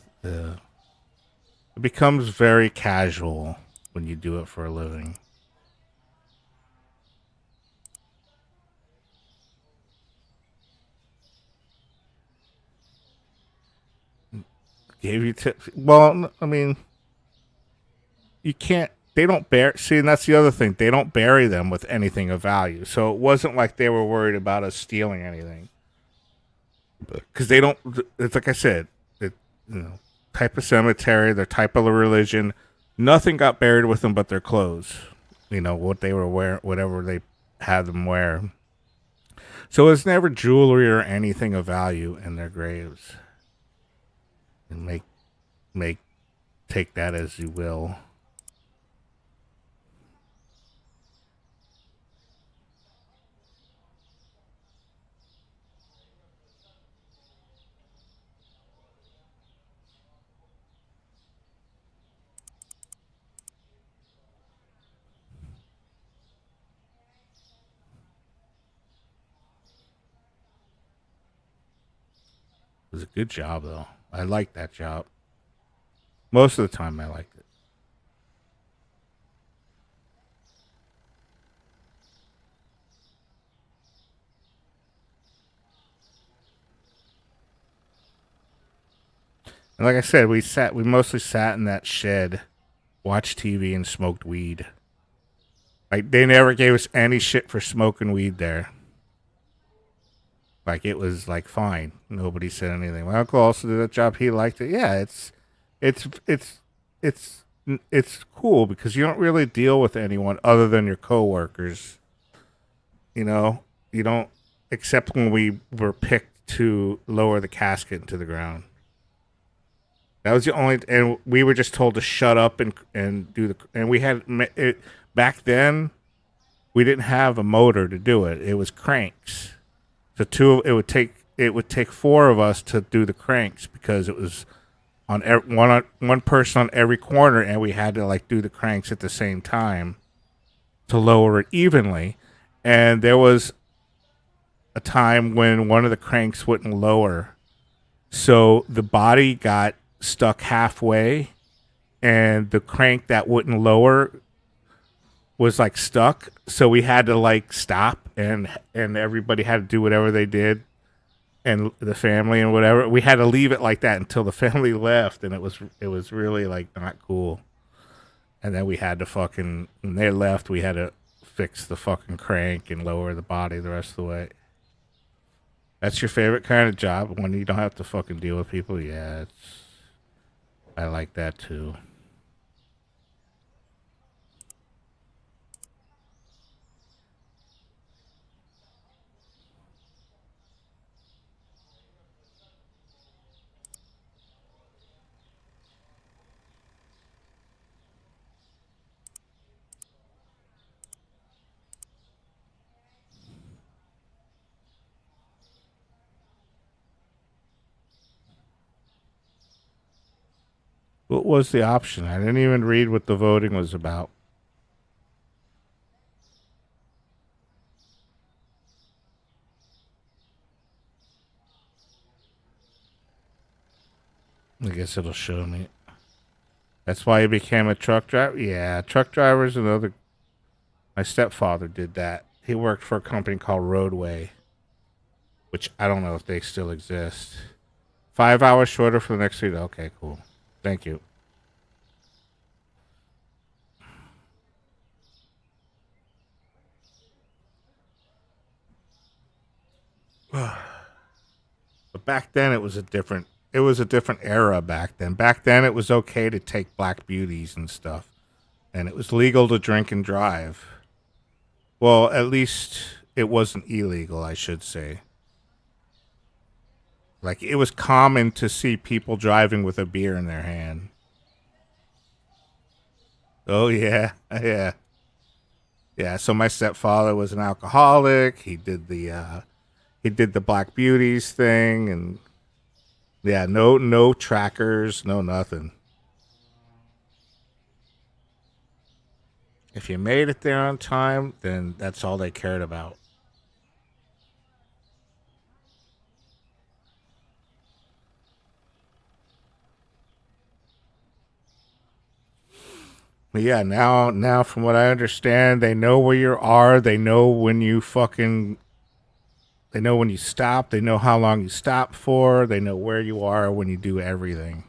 becomes very casual when you do it for a living. Gave you tips. Well, I mean, you can't. They don't bury. See, and that's the other thing. They don't bury them with anything of value. So it wasn't like they were worried about us stealing anything. Because they don't. It's like I said. Type of cemetery, their type of religion. Nothing got buried with them but their clothes. What they were wearing, whatever they had them wear. So it's never jewelry or anything of value in their graves. And take that as you will. It was a good job, though. I liked that job. Most of the time, I liked it. And like I said, we mostly sat in that shed, watched TV, and smoked weed. Like, they never gave us any shit for smoking weed there. Like, it was like fine. Nobody said anything. My uncle also did that job. He liked it. Yeah, it's cool because you don't really deal with anyone other than your coworkers. You don't, except when we were picked to lower the casket into the ground. That was the only, and we were just told to shut up and do and we had it back then. We didn't have a motor to do it. It was cranks. So it would take 4 of us to do the cranks because it was one person on every corner, and we had to like do the cranks at the same time to lower it evenly. And there was a time when one of the cranks wouldn't lower, so the body got stuck halfway, and the crank that wouldn't lower was like stuck. So we had to like stop, and everybody had to do whatever they did, and the family and whatever. We had to leave it like that until the family left, and it was really like not cool. And then we had to fucking when they left, we had to fix the fucking crank and lower the body the rest of the way. That's your favorite kind of job when you don't have to fucking deal with people? Yeah, I like that too. What was the option? I didn't even read what the voting was about. I guess it'll show me. That's why you became a truck driver? Yeah, truck driver's another. My stepfather did that. He worked for a company called Roadway, which I don't know if they still exist. 5 hours shorter for the next 3 days. Okay, cool. Thank you. But back then it was a different era back then. Back then it was okay to take black beauties and stuff. And it was legal to drink and drive. Well, at least it wasn't illegal, I should say. Like, it was common to see people driving with a beer in their hand. Oh, yeah. Yeah. Yeah, so my stepfather was an alcoholic. He did the Black Beauties thing, and yeah, no trackers, no nothing. If you made it there on time, then that's all they cared about. But yeah, now from what I understand, they know where you are. They know when you stop. They know how long you stop for. They know where you are when you do everything.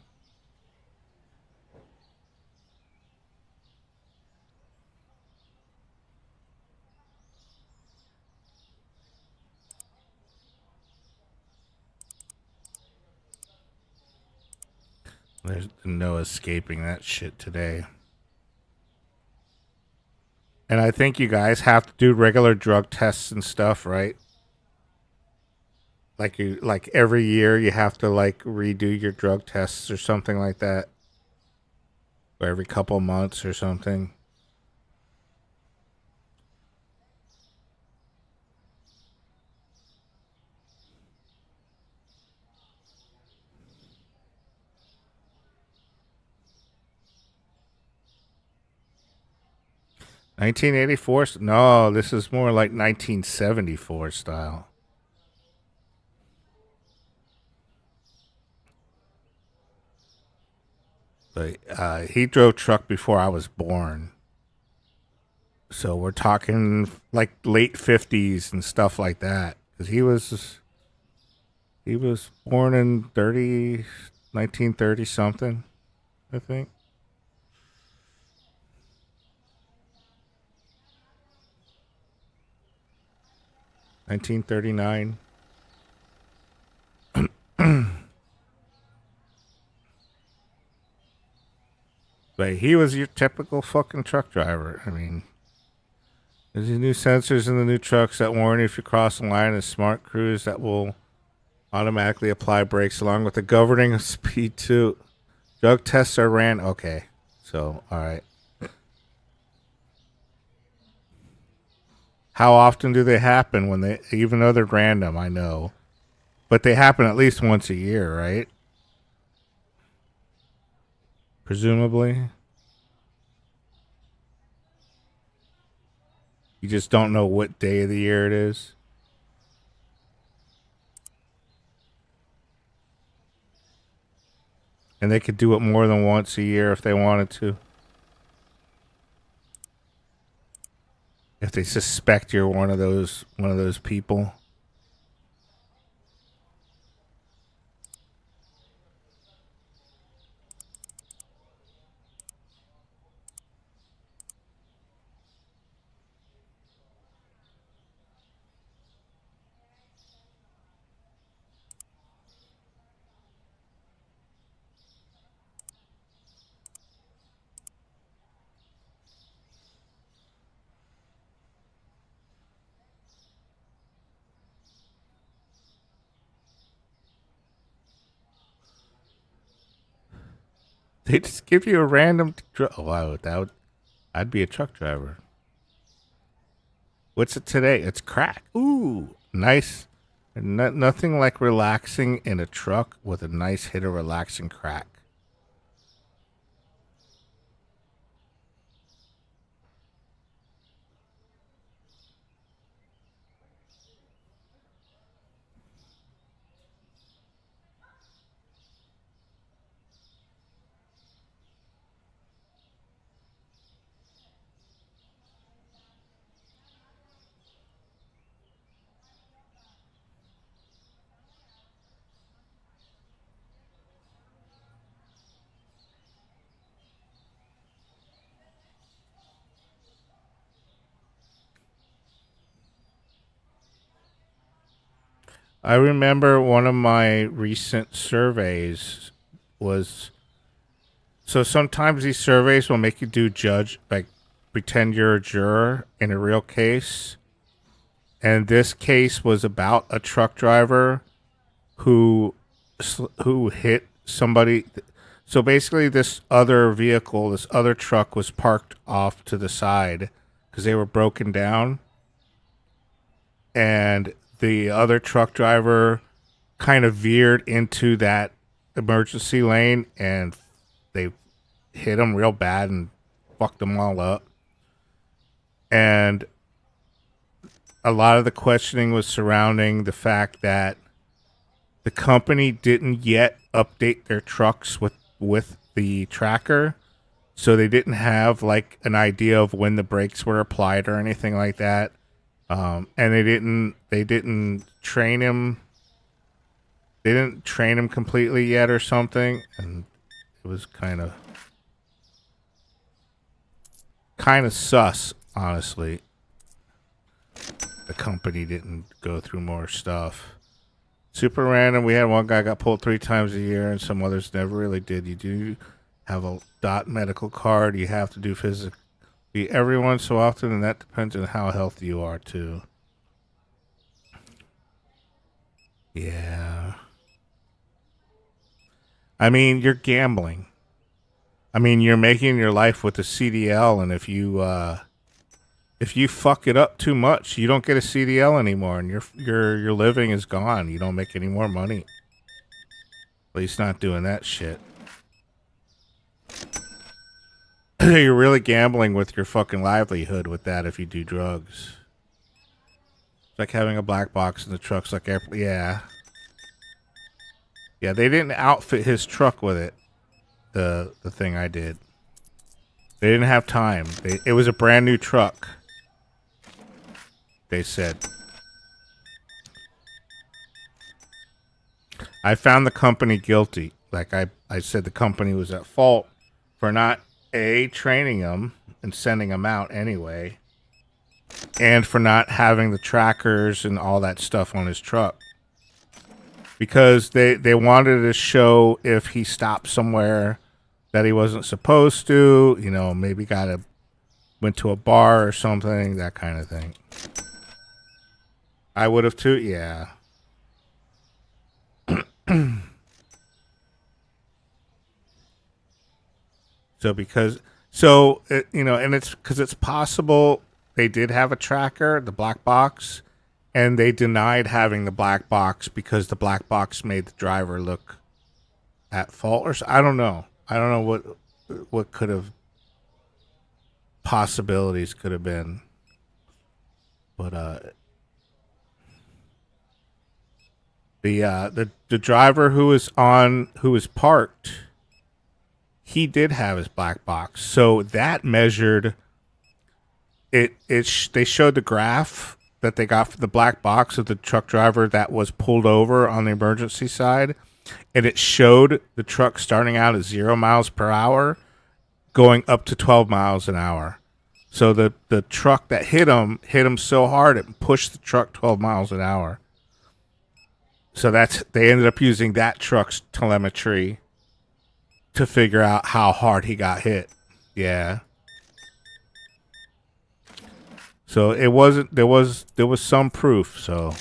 There's no escaping that shit today. And I think you guys have to do regular drug tests and stuff, right? Like every year you have to like redo your drug tests or something like that. Or every couple months or something. $1984? No, this is more like 1974 style. But he drove truck before I was born. So we're talking like late 50s and stuff like that. Because he was born in 1930 something, I think. 1939. But he was your typical fucking truck driver. I mean, there's these new sensors in the new trucks that warn you if you cross the line, and smart cruise that will automatically apply brakes along with the governing of speed too. Drug tests are ran. Okay, so all right. How often do they happen when they, even though they're random, I know, but they happen at least once a year, right? presumably. You just don't know what day of the year it is. And they could do it more than once a year if they wanted to. If they suspect you're one of those people. They just give you a random. Wow, I'd be a truck driver. What's it today? It's crack. Ooh, nice. And nothing like relaxing in a truck with a nice hit of relaxing crack. I remember one of my recent surveys was, so sometimes these surveys will make you do judge, like pretend you're a juror in a real case. And this case was about a truck driver who hit somebody. So basically this other vehicle, this other truck was parked off to the side because they were broken down. And the other truck driver kind of veered into that emergency lane and they hit him real bad and fucked them all up. And a lot of the questioning was surrounding the fact that the company didn't yet update their trucks with the tracker. So they didn't have like an idea of when the brakes were applied or anything like that. And they didn't train him. They didn't train him completely yet or something. And it was kind of sus, honestly. The company didn't go through more stuff. Super random. We had one guy got pulled 3 times a year and some others never really did. You do have a dot medical card. You have to do physical every once so often, and that depends on how healthy you are too. Yeah. I mean, you're gambling. I mean, you're making your life with a CDL, and if you fuck it up too much, you don't get a CDL anymore, and your living is gone. You don't make any more money. At least not doing that shit. You're really gambling with your fucking livelihood with that if you do drugs. It's like having a black box in the truck's like yeah. Yeah, they didn't outfit his truck with it. The thing I did. They didn't have time. It was a brand new truck. They said. I found the company guilty. Like I said, the company was at fault for not training him and sending him out anyway, and for not having the trackers and all that stuff on his truck, because they wanted to show if he stopped somewhere that he wasn't supposed to, maybe went to a bar or something, that kind of thing. I would have too, yeah. And it's because it's possible they did have a tracker, the black box, and they denied having the black box because the black box made the driver look at fault. Or I don't know. I don't know what could have possibilities could have been. But the driver who was parked, he did have his black box. So that measured it. They showed the graph that they got for the black box of the truck driver that was pulled over on the emergency side, and it showed the truck starting out at 0 miles per hour, going up to 12 miles an hour. So the truck that hit him so hard it pushed the truck 12 miles an hour. So they ended up using that truck's telemetry to figure out how hard he got hit. Yeah. So it wasn't there was some proof, so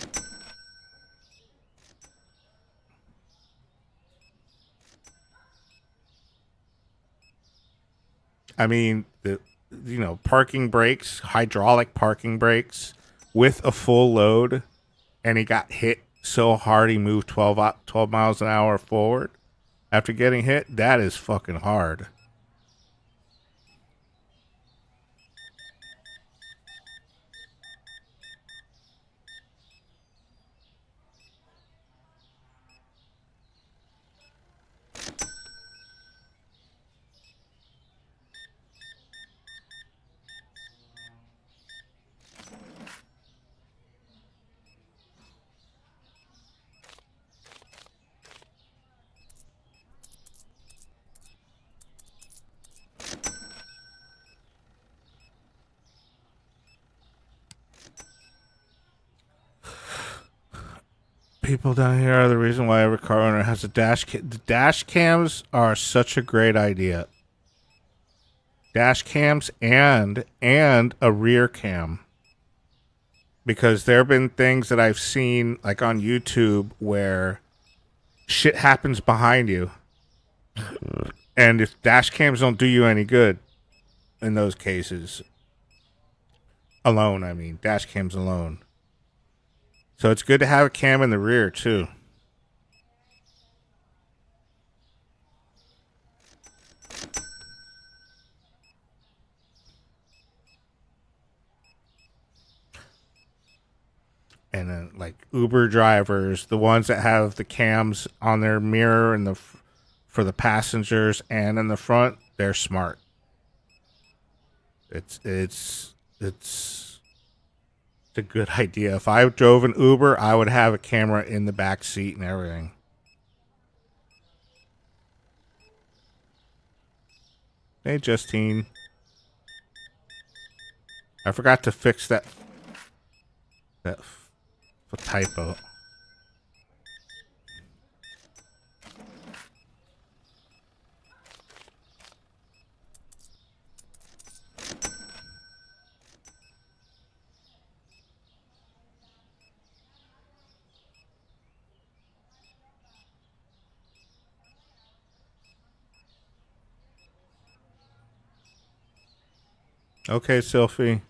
I mean, parking brakes, hydraulic parking brakes with a full load, and he got hit so hard he moved 12 miles an hour forward after getting hit. That is fucking hard. People down here are the reason why every car owner has a dash cam. The dash cams are such a great idea. Dash cams and a rear cam. Because there have been things that I've seen like on YouTube where shit happens behind you. And if dash cams don't do you any good in those cases. Alone, I mean. Dash cams alone. So it's good to have a cam in the rear, too. And then, like, Uber drivers, the ones that have the cams on their mirror and for the passengers and in the front, they're smart. It's a good idea. If I drove an Uber, I would have a camera in the back seat and everything. Hey, Justine. I forgot to fix that typo. Okay, Sylphie.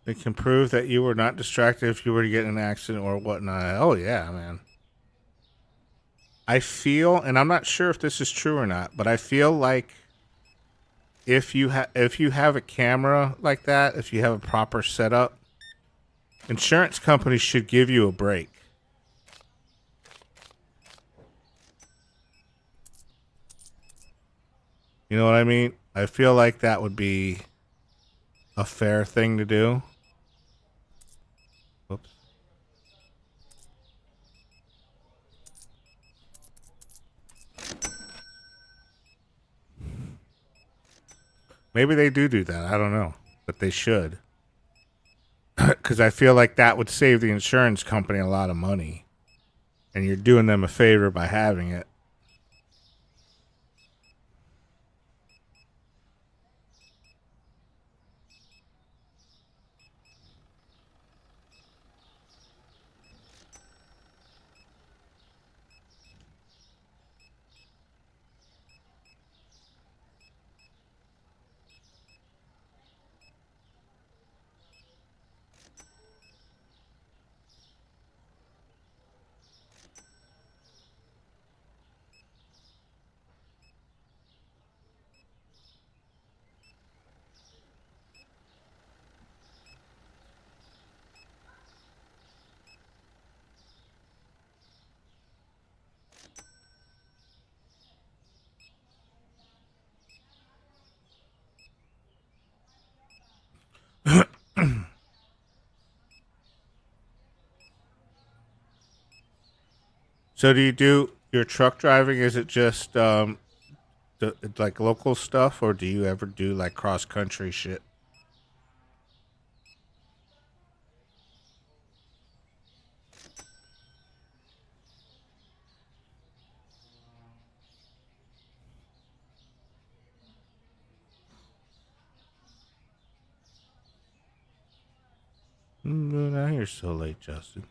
It can prove that you were not distracted if you were to get in an accident or whatnot. Oh, yeah, man. I feel, and I'm not sure if this is true or not, but I feel like if you have a camera like that, if you have a proper setup, insurance companies should give you a break. You know what I mean? I feel like that would be a fair thing to do. Whoops. Maybe they do that. I don't know. But they should. Because I feel like that would save the insurance company a lot of money. And you're doing them a favor by having it. So do you do your truck driving? Is it just like local stuff, or do you ever do like cross country shit? Now you're so late, Justin.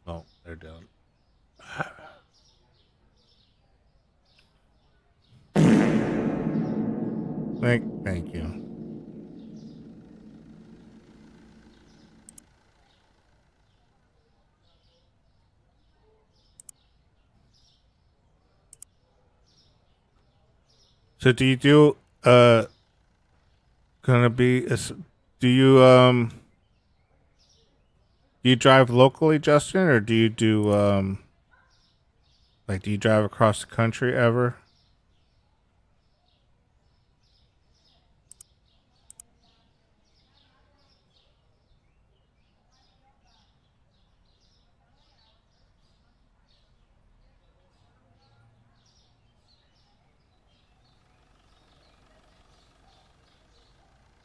Oh, they're done. Thank you. So do you do gonna be do you drive locally, Justin, or do you do like do you drive across the country ever?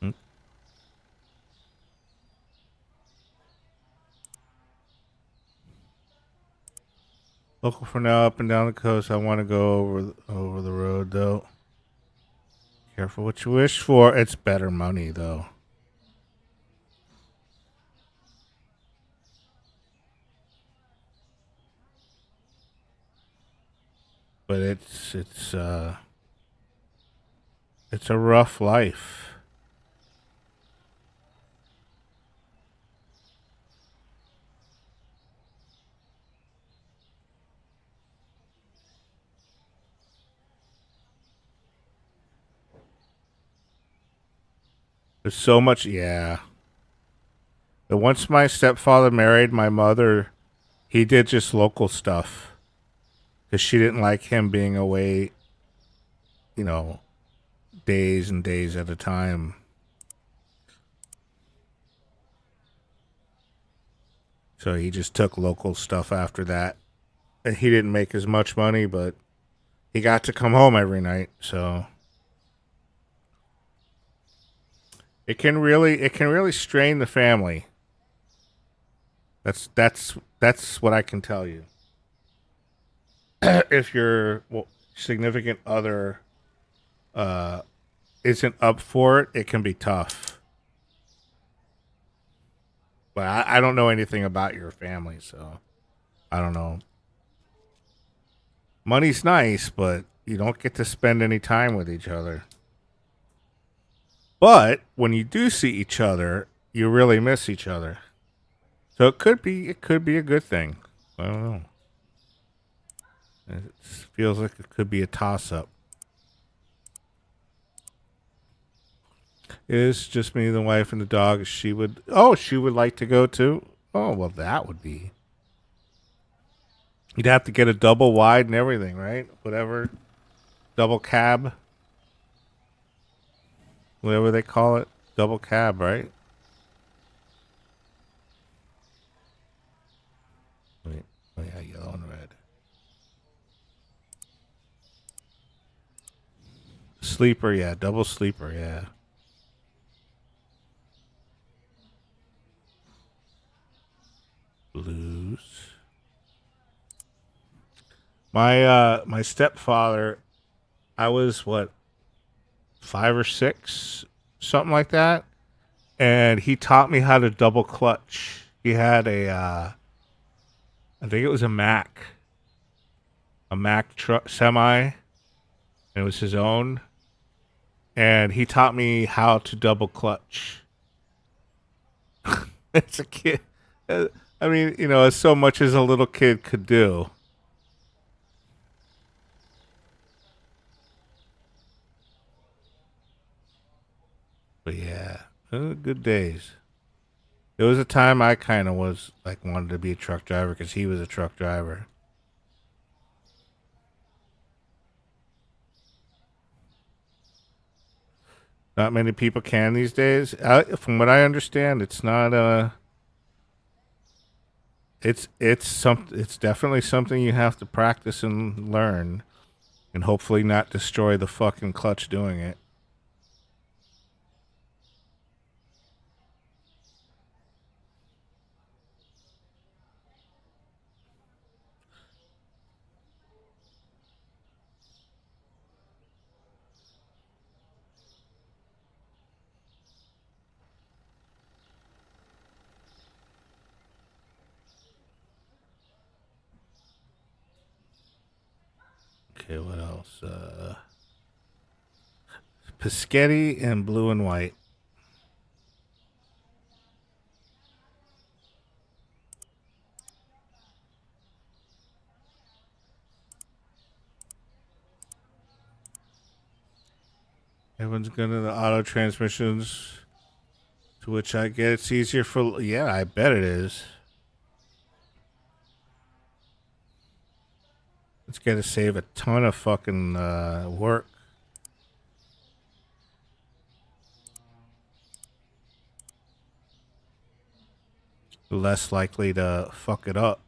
Hmm? Local for now, up and down the coast. I want to go over the road though. Careful what you wish for. It's better money though. But it's a rough life. There's so much, yeah. But once my stepfather married my mother, he did just local stuff because she didn't like him being away, you know, days and days at a time. So he just took local stuff after that. And he didn't make as much money, but he got to come home every night. So it can really strain the family. That's what I can tell you. If your significant other isn't up for it, it can be tough. But I don't know anything about your family, so I don't know. Money's nice, but you don't get to spend any time with each other. But when you do see each other, you really miss each other. So it could be a good thing. I don't know. It feels like it could be a toss up. It's just me, the wife, and the dog. She would like to go too. Oh, well, that would be. You'd have to get a double wide and everything, right? Whatever, double cab, whatever they call it, double cab, right? Wait, oh yeah, yellow and red. Sleeper, yeah, double sleeper, yeah. Blues. My stepfather I was what, 5 or 6, something like that, and he taught me how to double clutch. He had I think it was a Mac truck semi, and it was his own, and he taught me how to double clutch. As a kid, I mean, as so much as a little kid could do. But yeah, good days. There was a time I kind of was like wanted to be a truck driver because he was a truck driver. Not many people can these days. From what I understand, it's not it's definitely something you have to practice and learn, and hopefully not destroy the fucking clutch doing it. Okay, what else? Paschetti and blue and white. Everyone's going to the auto transmissions, to which I get it's easier for. Yeah, I bet it is. It's going to save a ton of fucking work. Less likely to fuck it up.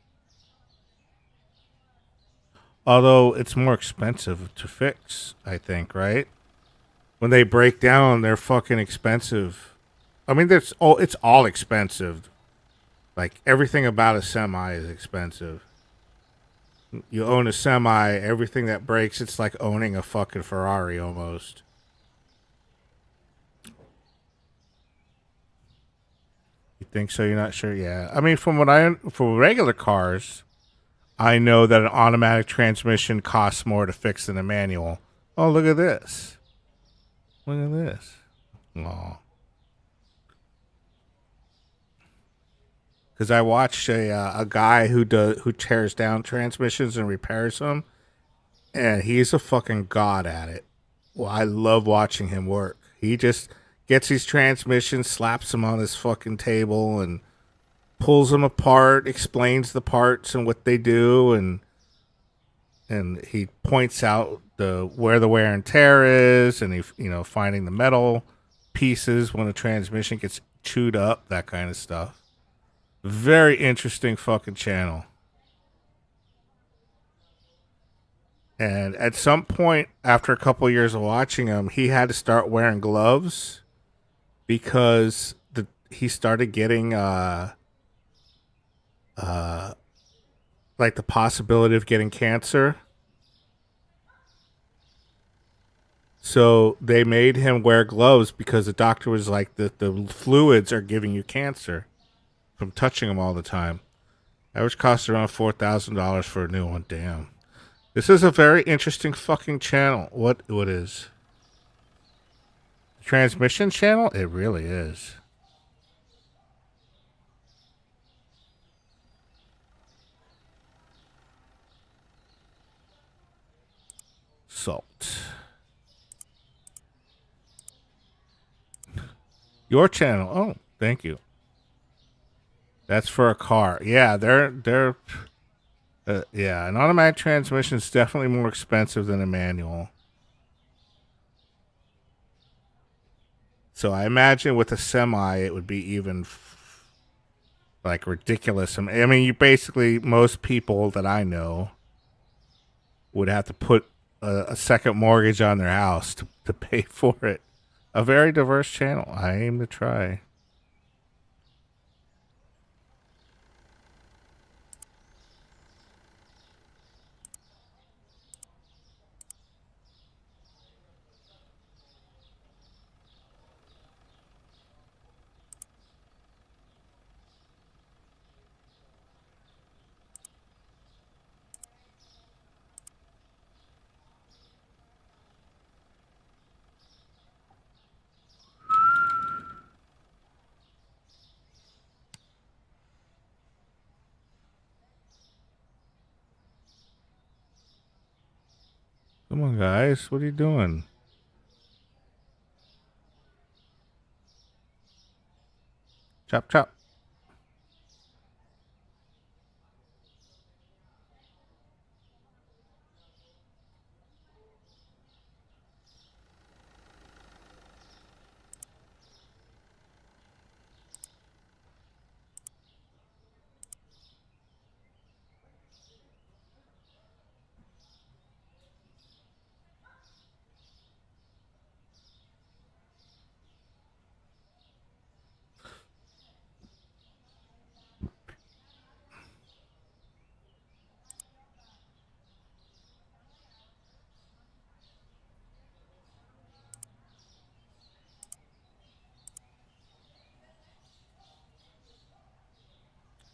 Although it's more expensive to fix, I think, right? When they break down, they're fucking expensive. I mean, it's all expensive. Like everything about a semi is expensive. You own a semi, everything that breaks, it's like owning a fucking Ferrari almost. You think so? You're not sure? Yeah. I mean, for regular cars, I know that an automatic transmission costs more to fix than a manual. Oh, look at this. Look at this. Oh. Because I watched a guy who tears down transmissions and repairs them, and he's a fucking god at it. Well, I love watching him work. He just gets these transmissions, slaps them on his fucking table, and pulls them apart, explains the parts and what they do, and he points out where the wear and tear is, and he finding the metal pieces when a transmission gets chewed up, that kind of stuff. Very interesting fucking channel. And at some point, after a couple of years of watching him, he had to start wearing gloves because he started getting like the possibility of getting cancer. So they made him wear gloves because the doctor was like, the fluids are giving you cancer from touching them all the time. Average cost around $4,000 for a new one. Damn. This is a very interesting fucking channel. What is? Transmission channel? It really is. Salt. Your channel. Oh, thank you. That's for a car. Yeah, they're yeah, an automatic transmission is definitely more expensive than a manual. So I imagine with a semi, it would be even like ridiculous. I mean, most people that I know would have to put a second mortgage on their house to pay for it. A very diverse channel. I aim to try. Come on, guys. What are you doing? Chop, chop.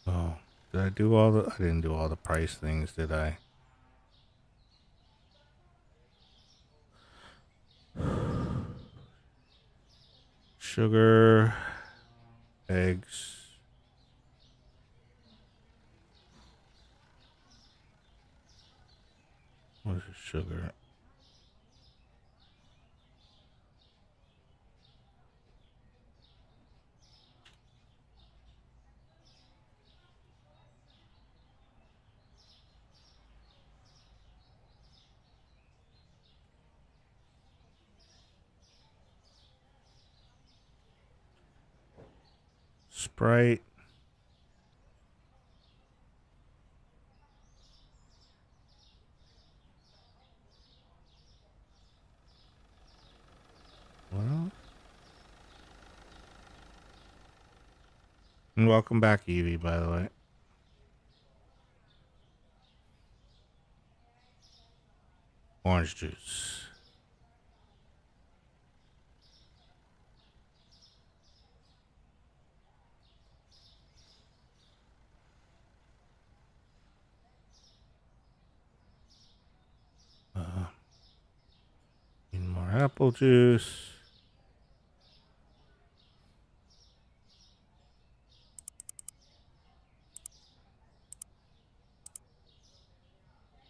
Oh, did I do all the... I didn't do all the price things, did I? Sugar, eggs. What is sugar? Sprite. Well. And welcome back, Evie, by the way. Orange juice. Need more apple juice.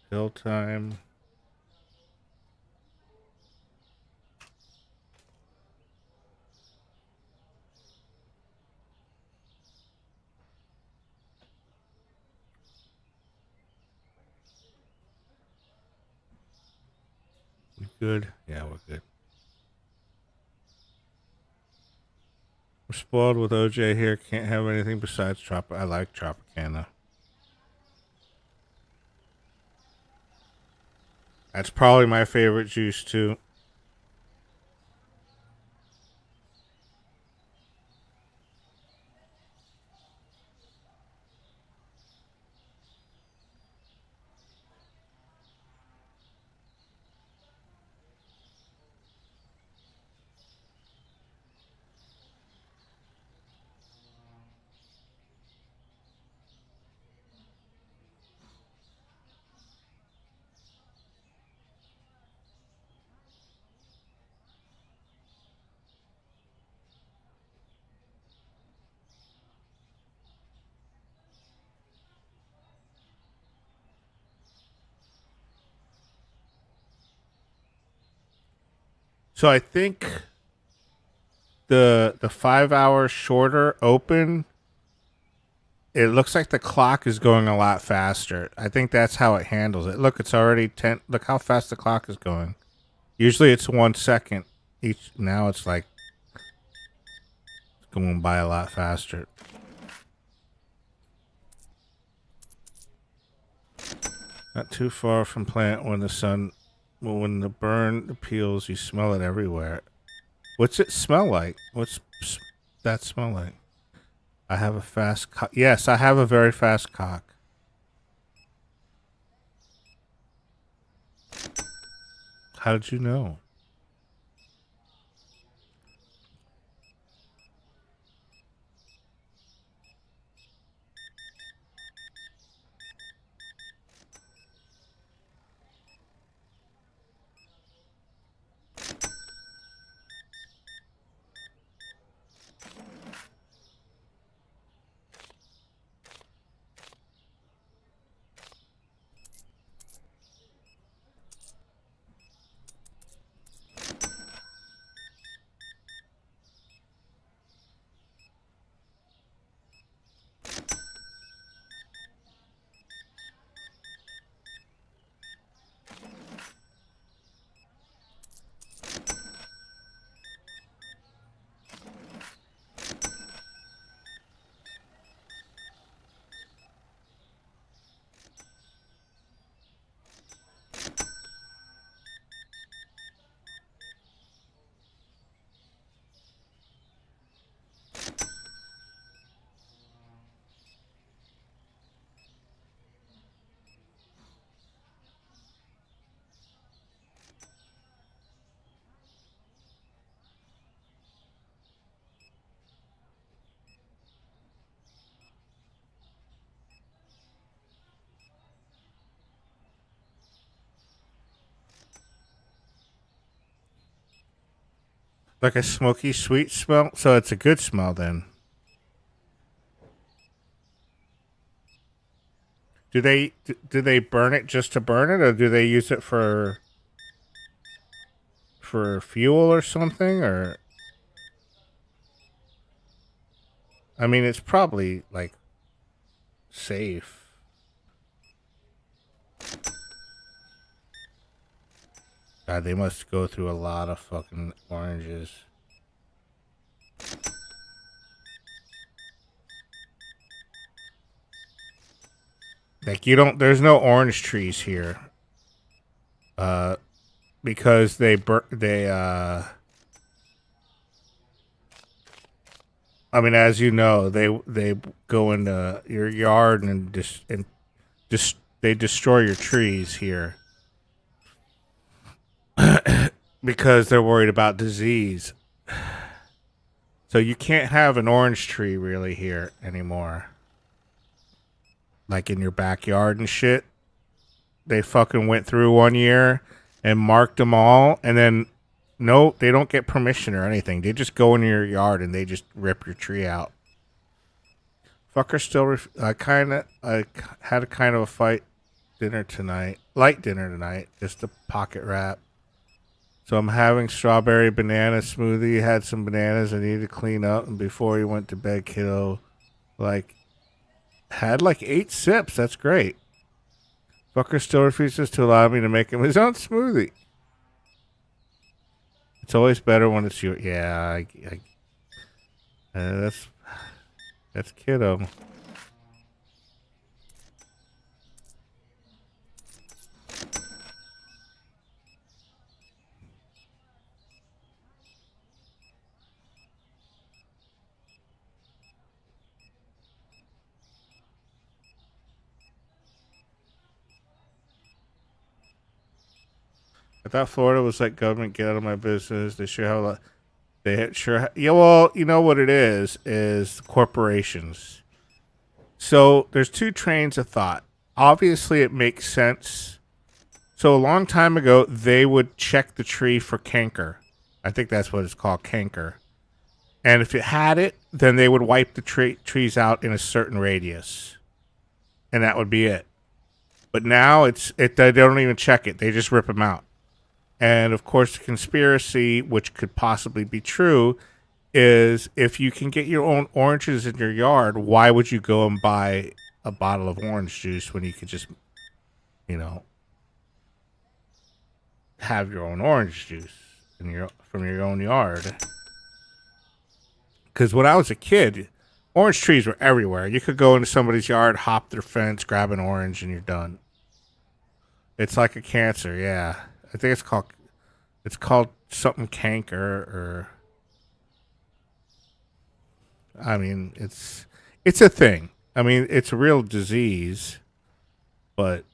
Pill time. We good? Yeah, we're good. We're spoiled with OJ here. Can't have anything besides I like Tropicana. That's probably my favorite juice too. So I think the 5 hours shorter open, it looks like the clock is going a lot faster. I think that's how it handles it. Look, it's already 10. Look how fast the clock is going. Usually it's 1 second each. Now it's like going by a lot faster. Not too far from plant when the sun, when the burn peels, you smell it everywhere. What's it smell like? What's that smell like? I have a fast cock. Yes, I have a very fast cock. How did you know? Like a smoky, sweet smell? So it's a good smell then. Do they burn it just to burn it, or do they use it for fuel or something? Or I mean, it's probably like safe. God, they must go through a lot of fucking oranges. Like you don't, there's no orange trees here. Because I mean, as you know, they go into your yard and just they destroy your trees here. Because they're worried about disease. So you can't have an orange tree really here anymore. Like in your backyard and shit. They fucking went through one year and marked them all, and then no, they don't get permission or anything. They just go into your yard and they just rip your tree out. Fucker still I had a kind of a light dinner tonight, just a pocket wrap. So I'm having strawberry banana smoothie. Had some bananas I needed to clean up, and before he went to bed, kiddo, had 8 sips. That's great. Fucker still refuses to allow me to make him his own smoothie. It's always better when it's you. Yeah, that's kiddo. I thought Florida was like government, get out of my business. They sure have a lot. Yeah, well, you know what it is corporations. So there's two trains of thought. Obviously, it makes sense. So a long time ago, they would check the tree for canker. I think that's what it's called, canker. And if it had it, then they would wipe the trees out in a certain radius. And that would be it. But now they don't even check it. They just rip them out. And of course, the conspiracy, which could possibly be true, is if you can get your own oranges in your yard, why would you go and buy a bottle of orange juice when you could just, have your own orange juice from your own yard? Because when I was a kid, orange trees were everywhere. You could go into somebody's yard, hop their fence, grab an orange, and you're done. It's like a cancer, yeah. I think it's called something canker, or I mean, it's a thing. I mean, it's a real disease, but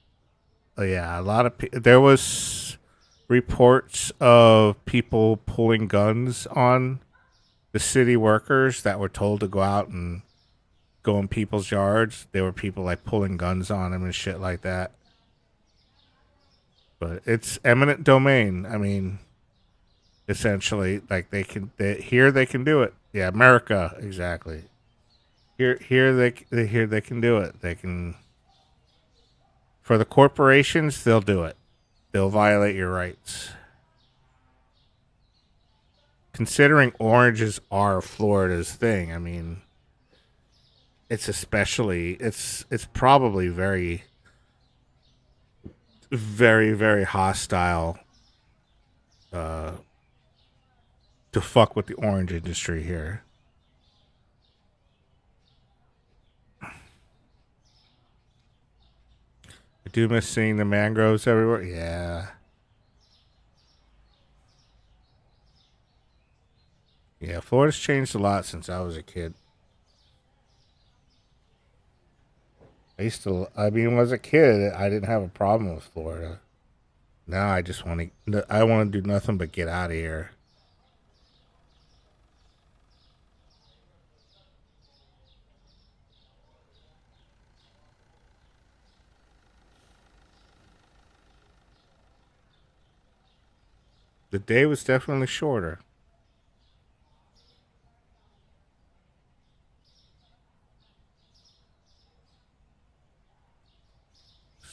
yeah, a lot of there was reports of people pulling guns on the city workers that were told to go out and go in people's yards. There were people pulling guns on them and shit like that. But it's eminent domain. I mean, essentially, they can do it. Yeah, America, exactly. Here they can do it. They can. For the corporations, they'll do it. They'll violate your rights. Considering oranges are Florida's thing, I mean, it's probably very, very, very hostile to fuck with the orange industry here. I do miss seeing the mangroves everywhere. Yeah. Yeah, Florida's changed a lot since I was a kid. I mean, when I was a kid, I didn't have a problem with Florida. Now I want to do nothing but get out of here. The day was definitely shorter.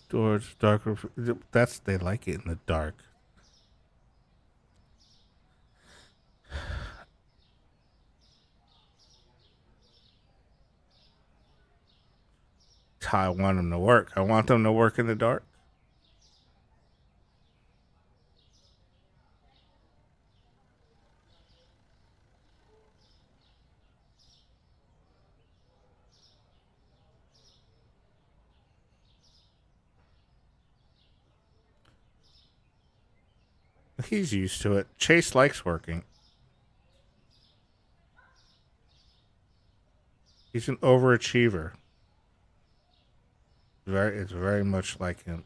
storage, darker. That's they like it in the dark. That's how I want them to work. I want them to work in the dark. He's used to it. Chase likes working. He's an overachiever. It's very much like him.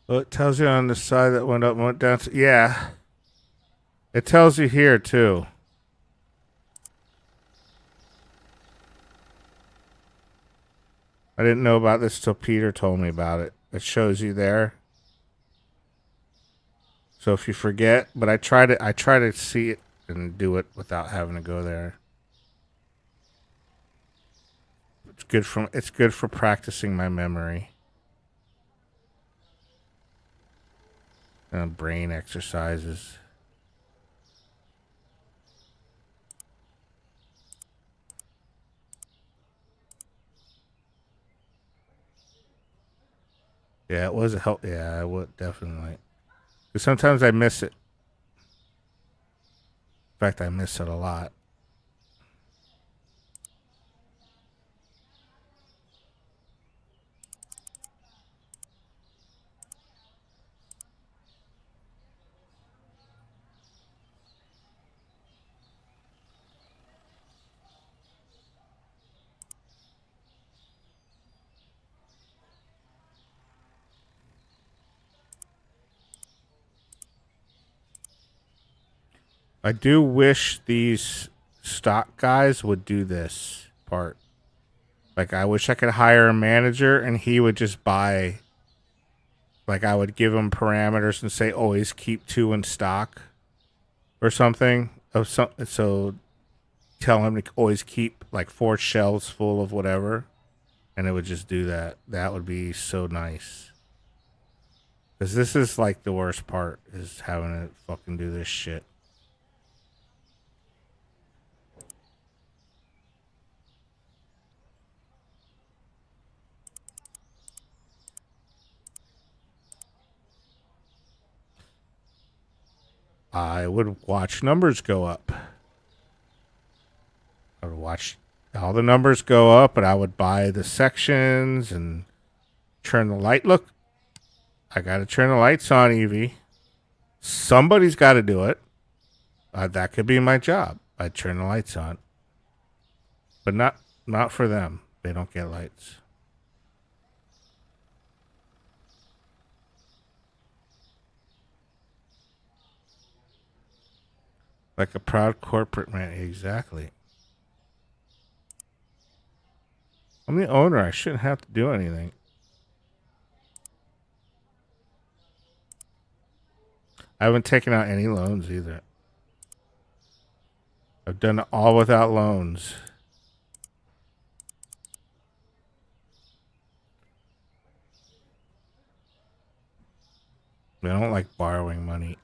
Well, it tells you on the side that went up and went down. Yeah. It tells you here, too. I didn't know about this till Peter told me about it. It shows you there. So if you forget, but I try to see it and do it without having to go there. It's good for practicing my memory. And brain exercises. Yeah, it was a help. Yeah, I would definitely. 'Cause sometimes I miss it. In fact, I miss it a lot. I do wish these stock guys would do this part. Like, I wish I could hire a manager and he would just buy. Like, I would give him parameters and say always keep 2 in stock or something. So tell him to always keep like 4 shelves full of whatever, and it would just do that. That would be so nice. Because this is like the worst part, is having to fucking do this shit. I would watch numbers go up. I would watch all the numbers go up, and I would buy the sections and turn the light. Look, I got to turn the lights on, Evie. Somebody's got to do it. That could be my job. I'd turn the lights on. But not for them. They don't get lights. Like a proud corporate man. Exactly. I'm the owner. I shouldn't have to do anything. I haven't taken out any loans either. I've done it all without loans. I don't like borrowing money.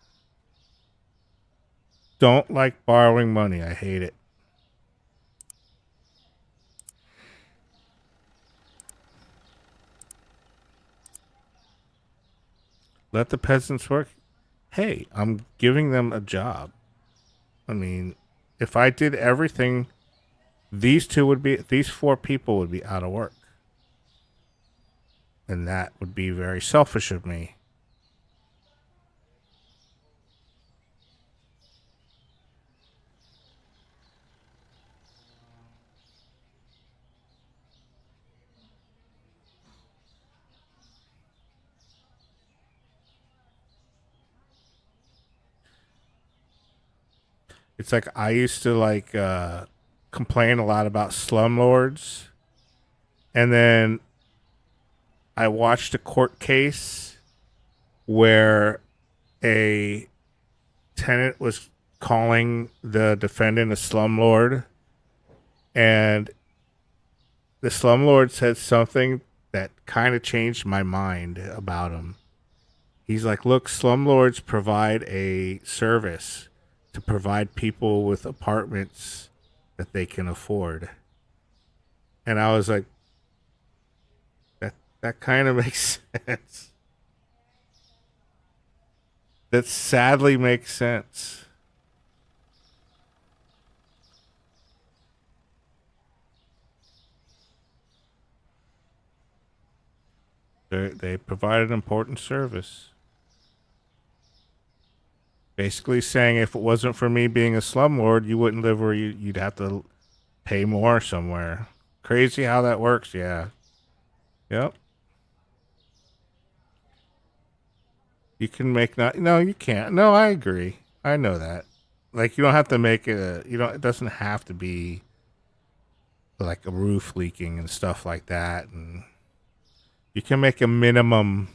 Don't like borrowing money. I hate it. Let the peasants work. Hey, I'm giving them a job. I mean, if I did everything, these 4 people would be out of work. And that would be very selfish of me. It's like I used to complain a lot about slumlords, and then I watched a court case where a tenant was calling the defendant a slumlord, and the slumlord said something that kind of changed my mind about him. He's like, look, slumlords provide a service to provide people with apartments that they can afford. And I was like, that kind of makes sense. That sadly makes sense. They provide an important service. Basically saying if it wasn't for me being a slumlord, you wouldn't live where you'd have to pay more somewhere. Crazy how that works, yeah. Yep. You can make no, you can't. No, I agree. I know that. Like you don't have to make it it doesn't have to be like a roof leaking and stuff like that, and you can make a minimum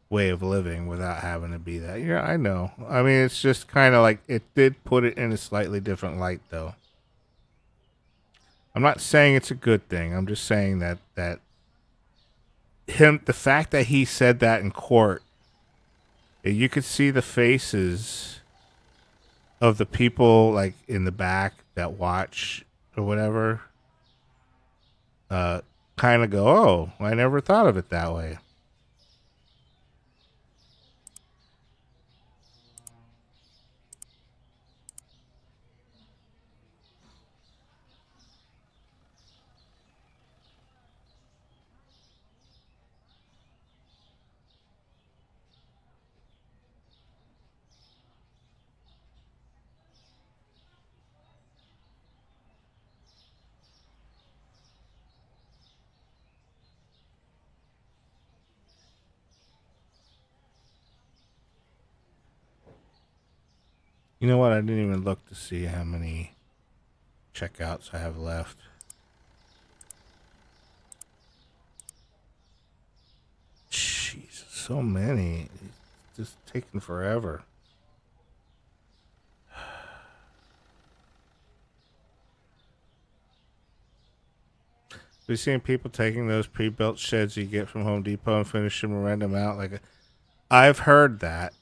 way of living without having to be that. Yeah, I know. I mean, it's just kind of like it did put it in a slightly different light, though. I'm not saying it's a good thing. I'm just saying that the fact that he said that in court, you could see the faces of the people like in the back that watch or whatever. Kind of go, oh, I never thought of it that way. You know what? I didn't even look to see how many checkouts I have left. Jesus, so many. It's just taking forever. We've seen people taking those pre-built sheds you get from Home Depot and finishing them random out. I've heard that.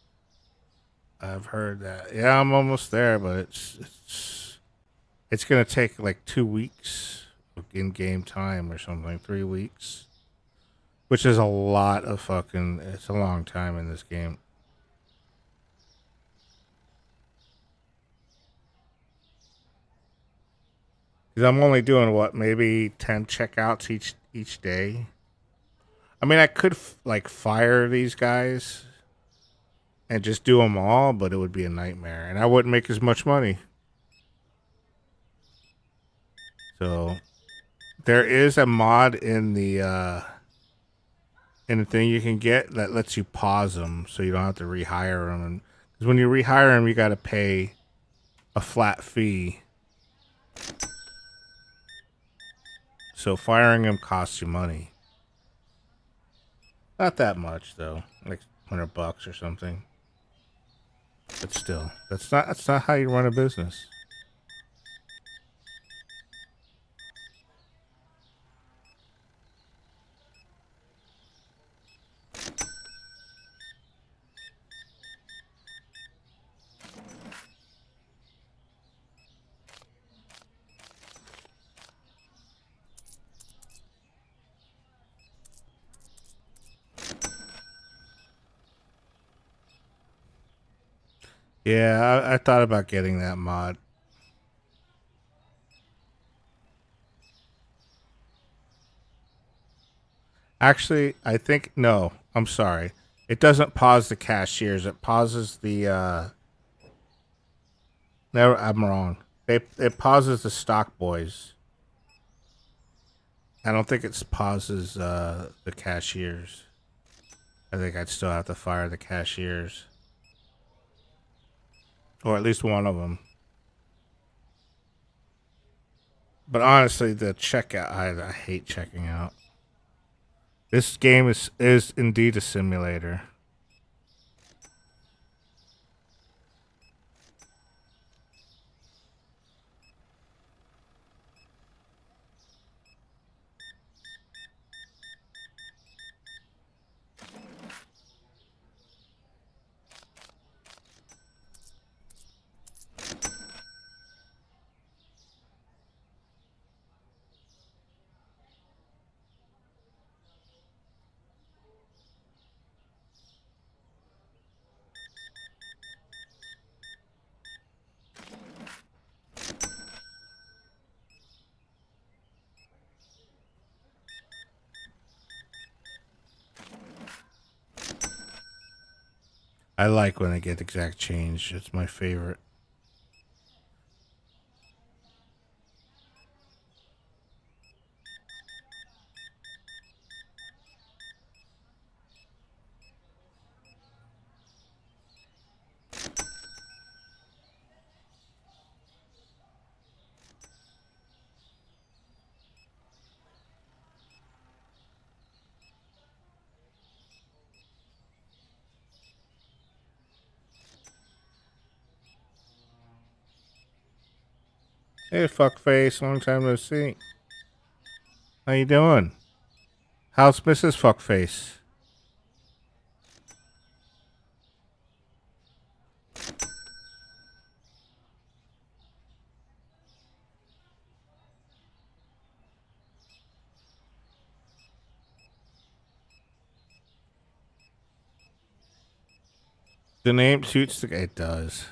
Yeah, I'm almost there, but it's gonna take like 2 weeks of in-game time or something, 3 weeks, which is a lot of fucking. It's a long time in this game. Because I'm only doing what, maybe 10 checkouts each day. I mean, I could fire these guys and just do them all, but it would be a nightmare, and I wouldn't make as much money. So there is a mod in the thing you can get that lets you pause them, so you don't have to rehire them. And because when you rehire them, you got to pay a flat fee. So firing them costs you money. Not that much though, like $100 or something. But still, that's not how you run a business. Yeah, I thought about getting that mod. Actually, I think no. I'm sorry. It doesn't pause the cashiers. It pauses the. No, I'm wrong. It pauses the stock boys. I don't think it pauses the cashiers. I think I'd still have to fire the cashiers, or at least one of them. But honestly, the checkout, I hate checking out. This game is indeed a simulator. I like when I get exact change. It's my favorite. Hey, fuckface. Long time no see. How you doing? How's Mrs. Fuckface? The name suits the... It does.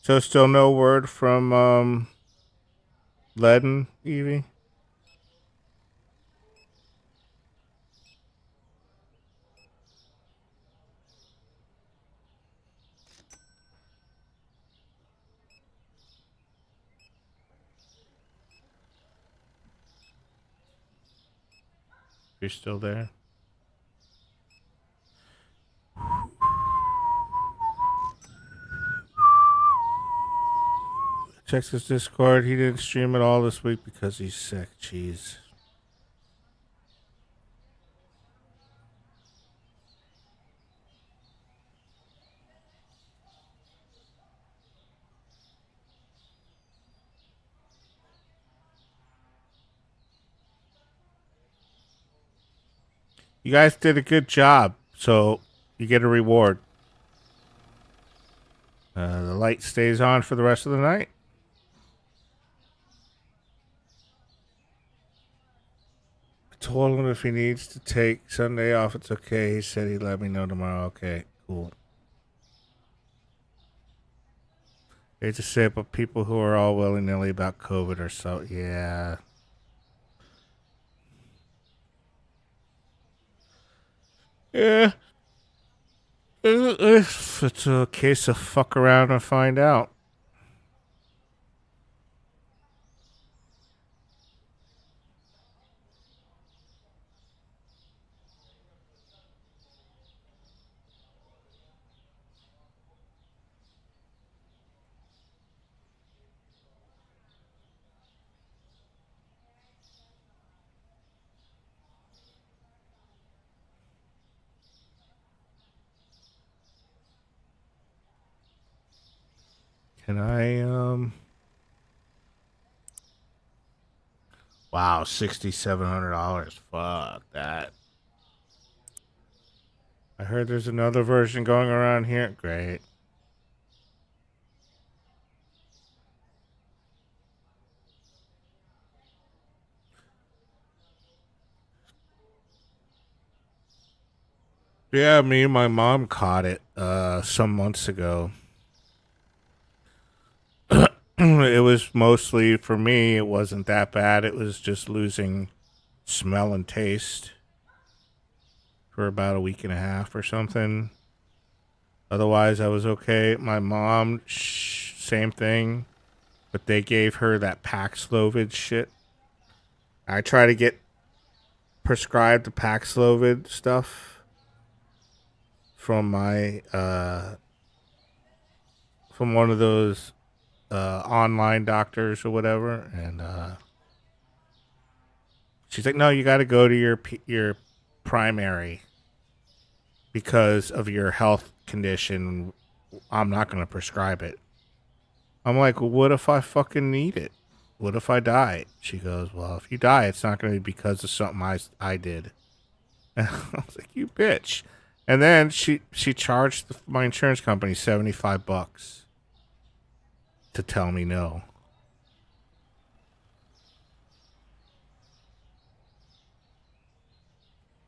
So still no word from Ledden, Evie? You're still there? Checks his Discord. He didn't stream at all this week because he's sick. Jeez. You guys did a good job, so you get a reward. The light stays on for the rest of the night. Told him if he needs to take Sunday off, it's okay. He said he'd let me know tomorrow. Okay, cool. Hate to say it, but people who are all willy-nilly about COVID are so... Yeah. Yeah. It's a case of fuck around and find out. Can I, Wow, $6,700. Fuck that. I heard there's another version going around here. Great. Yeah, me and my mom caught it some months ago. It was mostly for me, it wasn't that bad. It was just losing smell and taste for about a week and a half or something. Otherwise, I was okay. My mom, same thing, but they gave her that Paxlovid shit. I try to get prescribed the Paxlovid stuff from my from one of those online doctors or whatever, and she's like, "No, you got to go to your primary because of your health condition. I'm not going to prescribe it." I'm like, "Well, what if I fucking need it? What if I die?" She goes, "Well, if you die, it's not going to be because of something I did." And I was like, "You bitch." And then she charged my insurance company $75 to tell me no.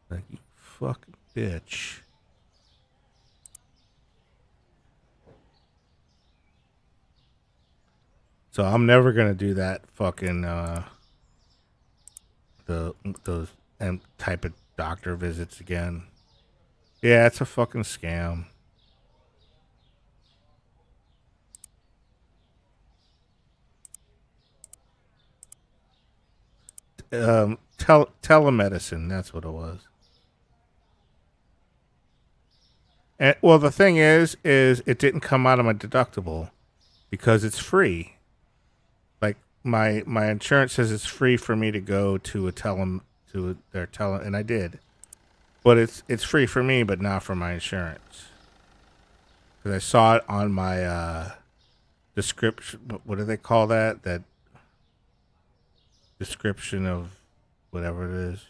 Like, you fucking bitch. So I'm never gonna do that fucking those type of doctor visits again. Yeah, it's a fucking scam. Telemedicine, that's what it was. And well, the thing is it didn't come out of my deductible because it's free. Like my insurance says it's free for me to go to their tele, and I did. But it's free for me, but not for my insurance. Because I saw it on my description. What do they call that? That description of whatever it is.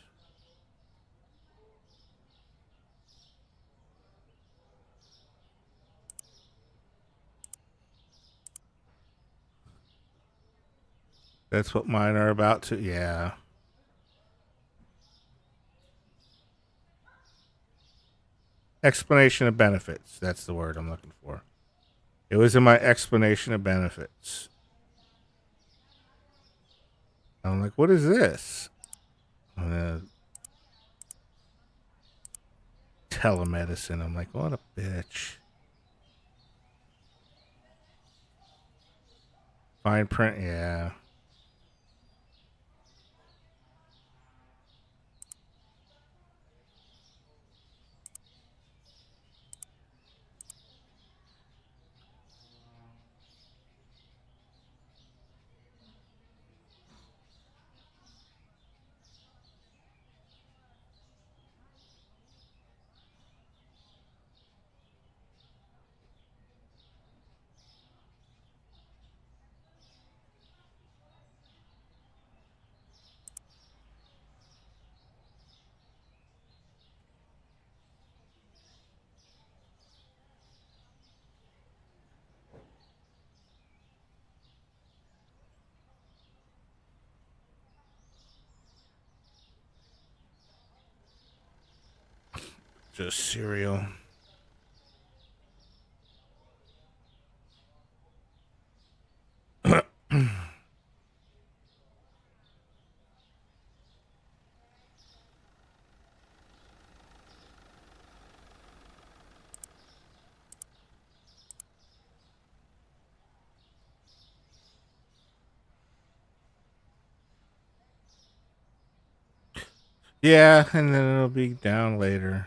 That's what mine are about to. Yeah. Explanation of benefits. That's the word I'm looking for. It was in my explanation of benefits. I'm like, what is this? Telemedicine. I'm like, what a bitch. Fine print. Yeah. Just cereal. Yeah, and then it'll be down later.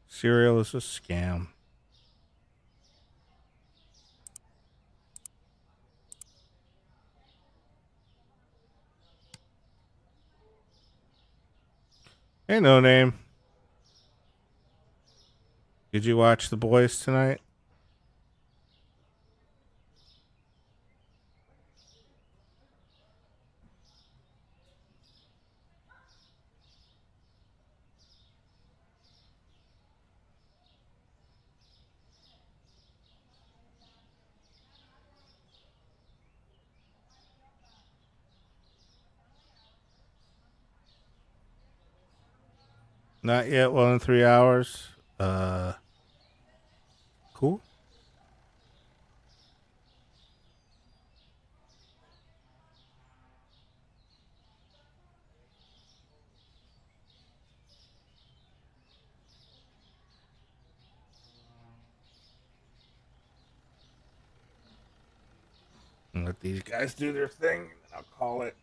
Cereal is a scam. Hey, no name. Did you watch The Boys tonight? Not yet. Well, in 3 hours. Cool. And let these guys do their thing, and I'll call it.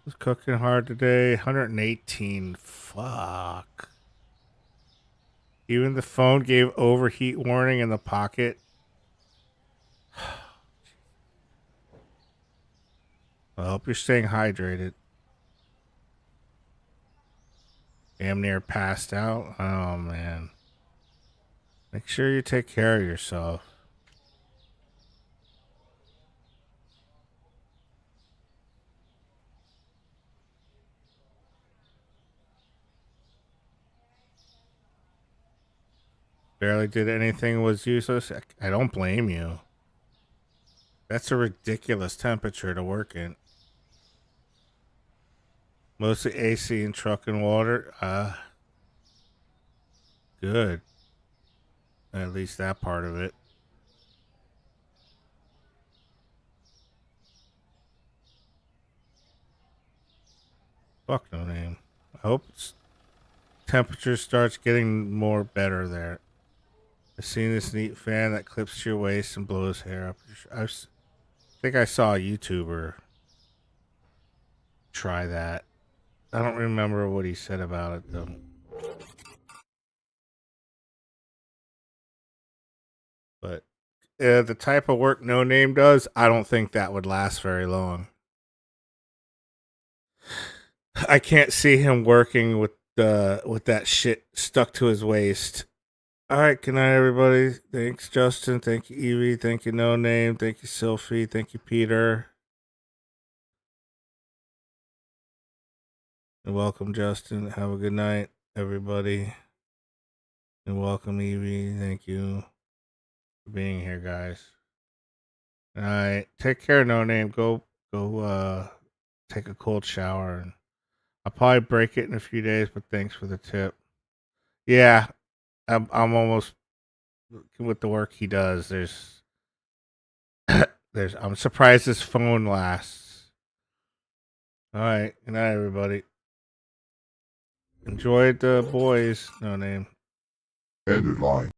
Was cooking hard today. 118. Fuck. Even the phone gave overheat warning in the pocket. I hope you're staying hydrated. Damn near passed out. Oh, man. Make sure you take care of yourself. Barely did anything, was useless. I don't blame you. That's a ridiculous temperature to work in. Mostly AC and truck and water. Good. At least that part of it. Fuck no name. I hope temperature starts getting more better there. I've seen this neat fan that clips to your waist and blows hair up. I think I saw a YouTuber try that. I don't remember what he said about it though. But the type of work No Name does, I don't think that would last very long. I can't see him working with that shit stuck to his waist. All right, good night, everybody. Thanks, Justin. Thank you, Evie. Thank you, No Name. Thank you, Sylphie. Thank you, Peter. And welcome, Justin. Have a good night, everybody. And welcome, Evie. Thank you for being here, guys. All right, take care, No Name. Go take a cold shower, and I'll probably break it in a few days. But thanks for the tip. Yeah, I'm almost with the work he does. I'm surprised his phone lasts. All right, good night, everybody. Enjoyed The Boys. No Name. Ended line.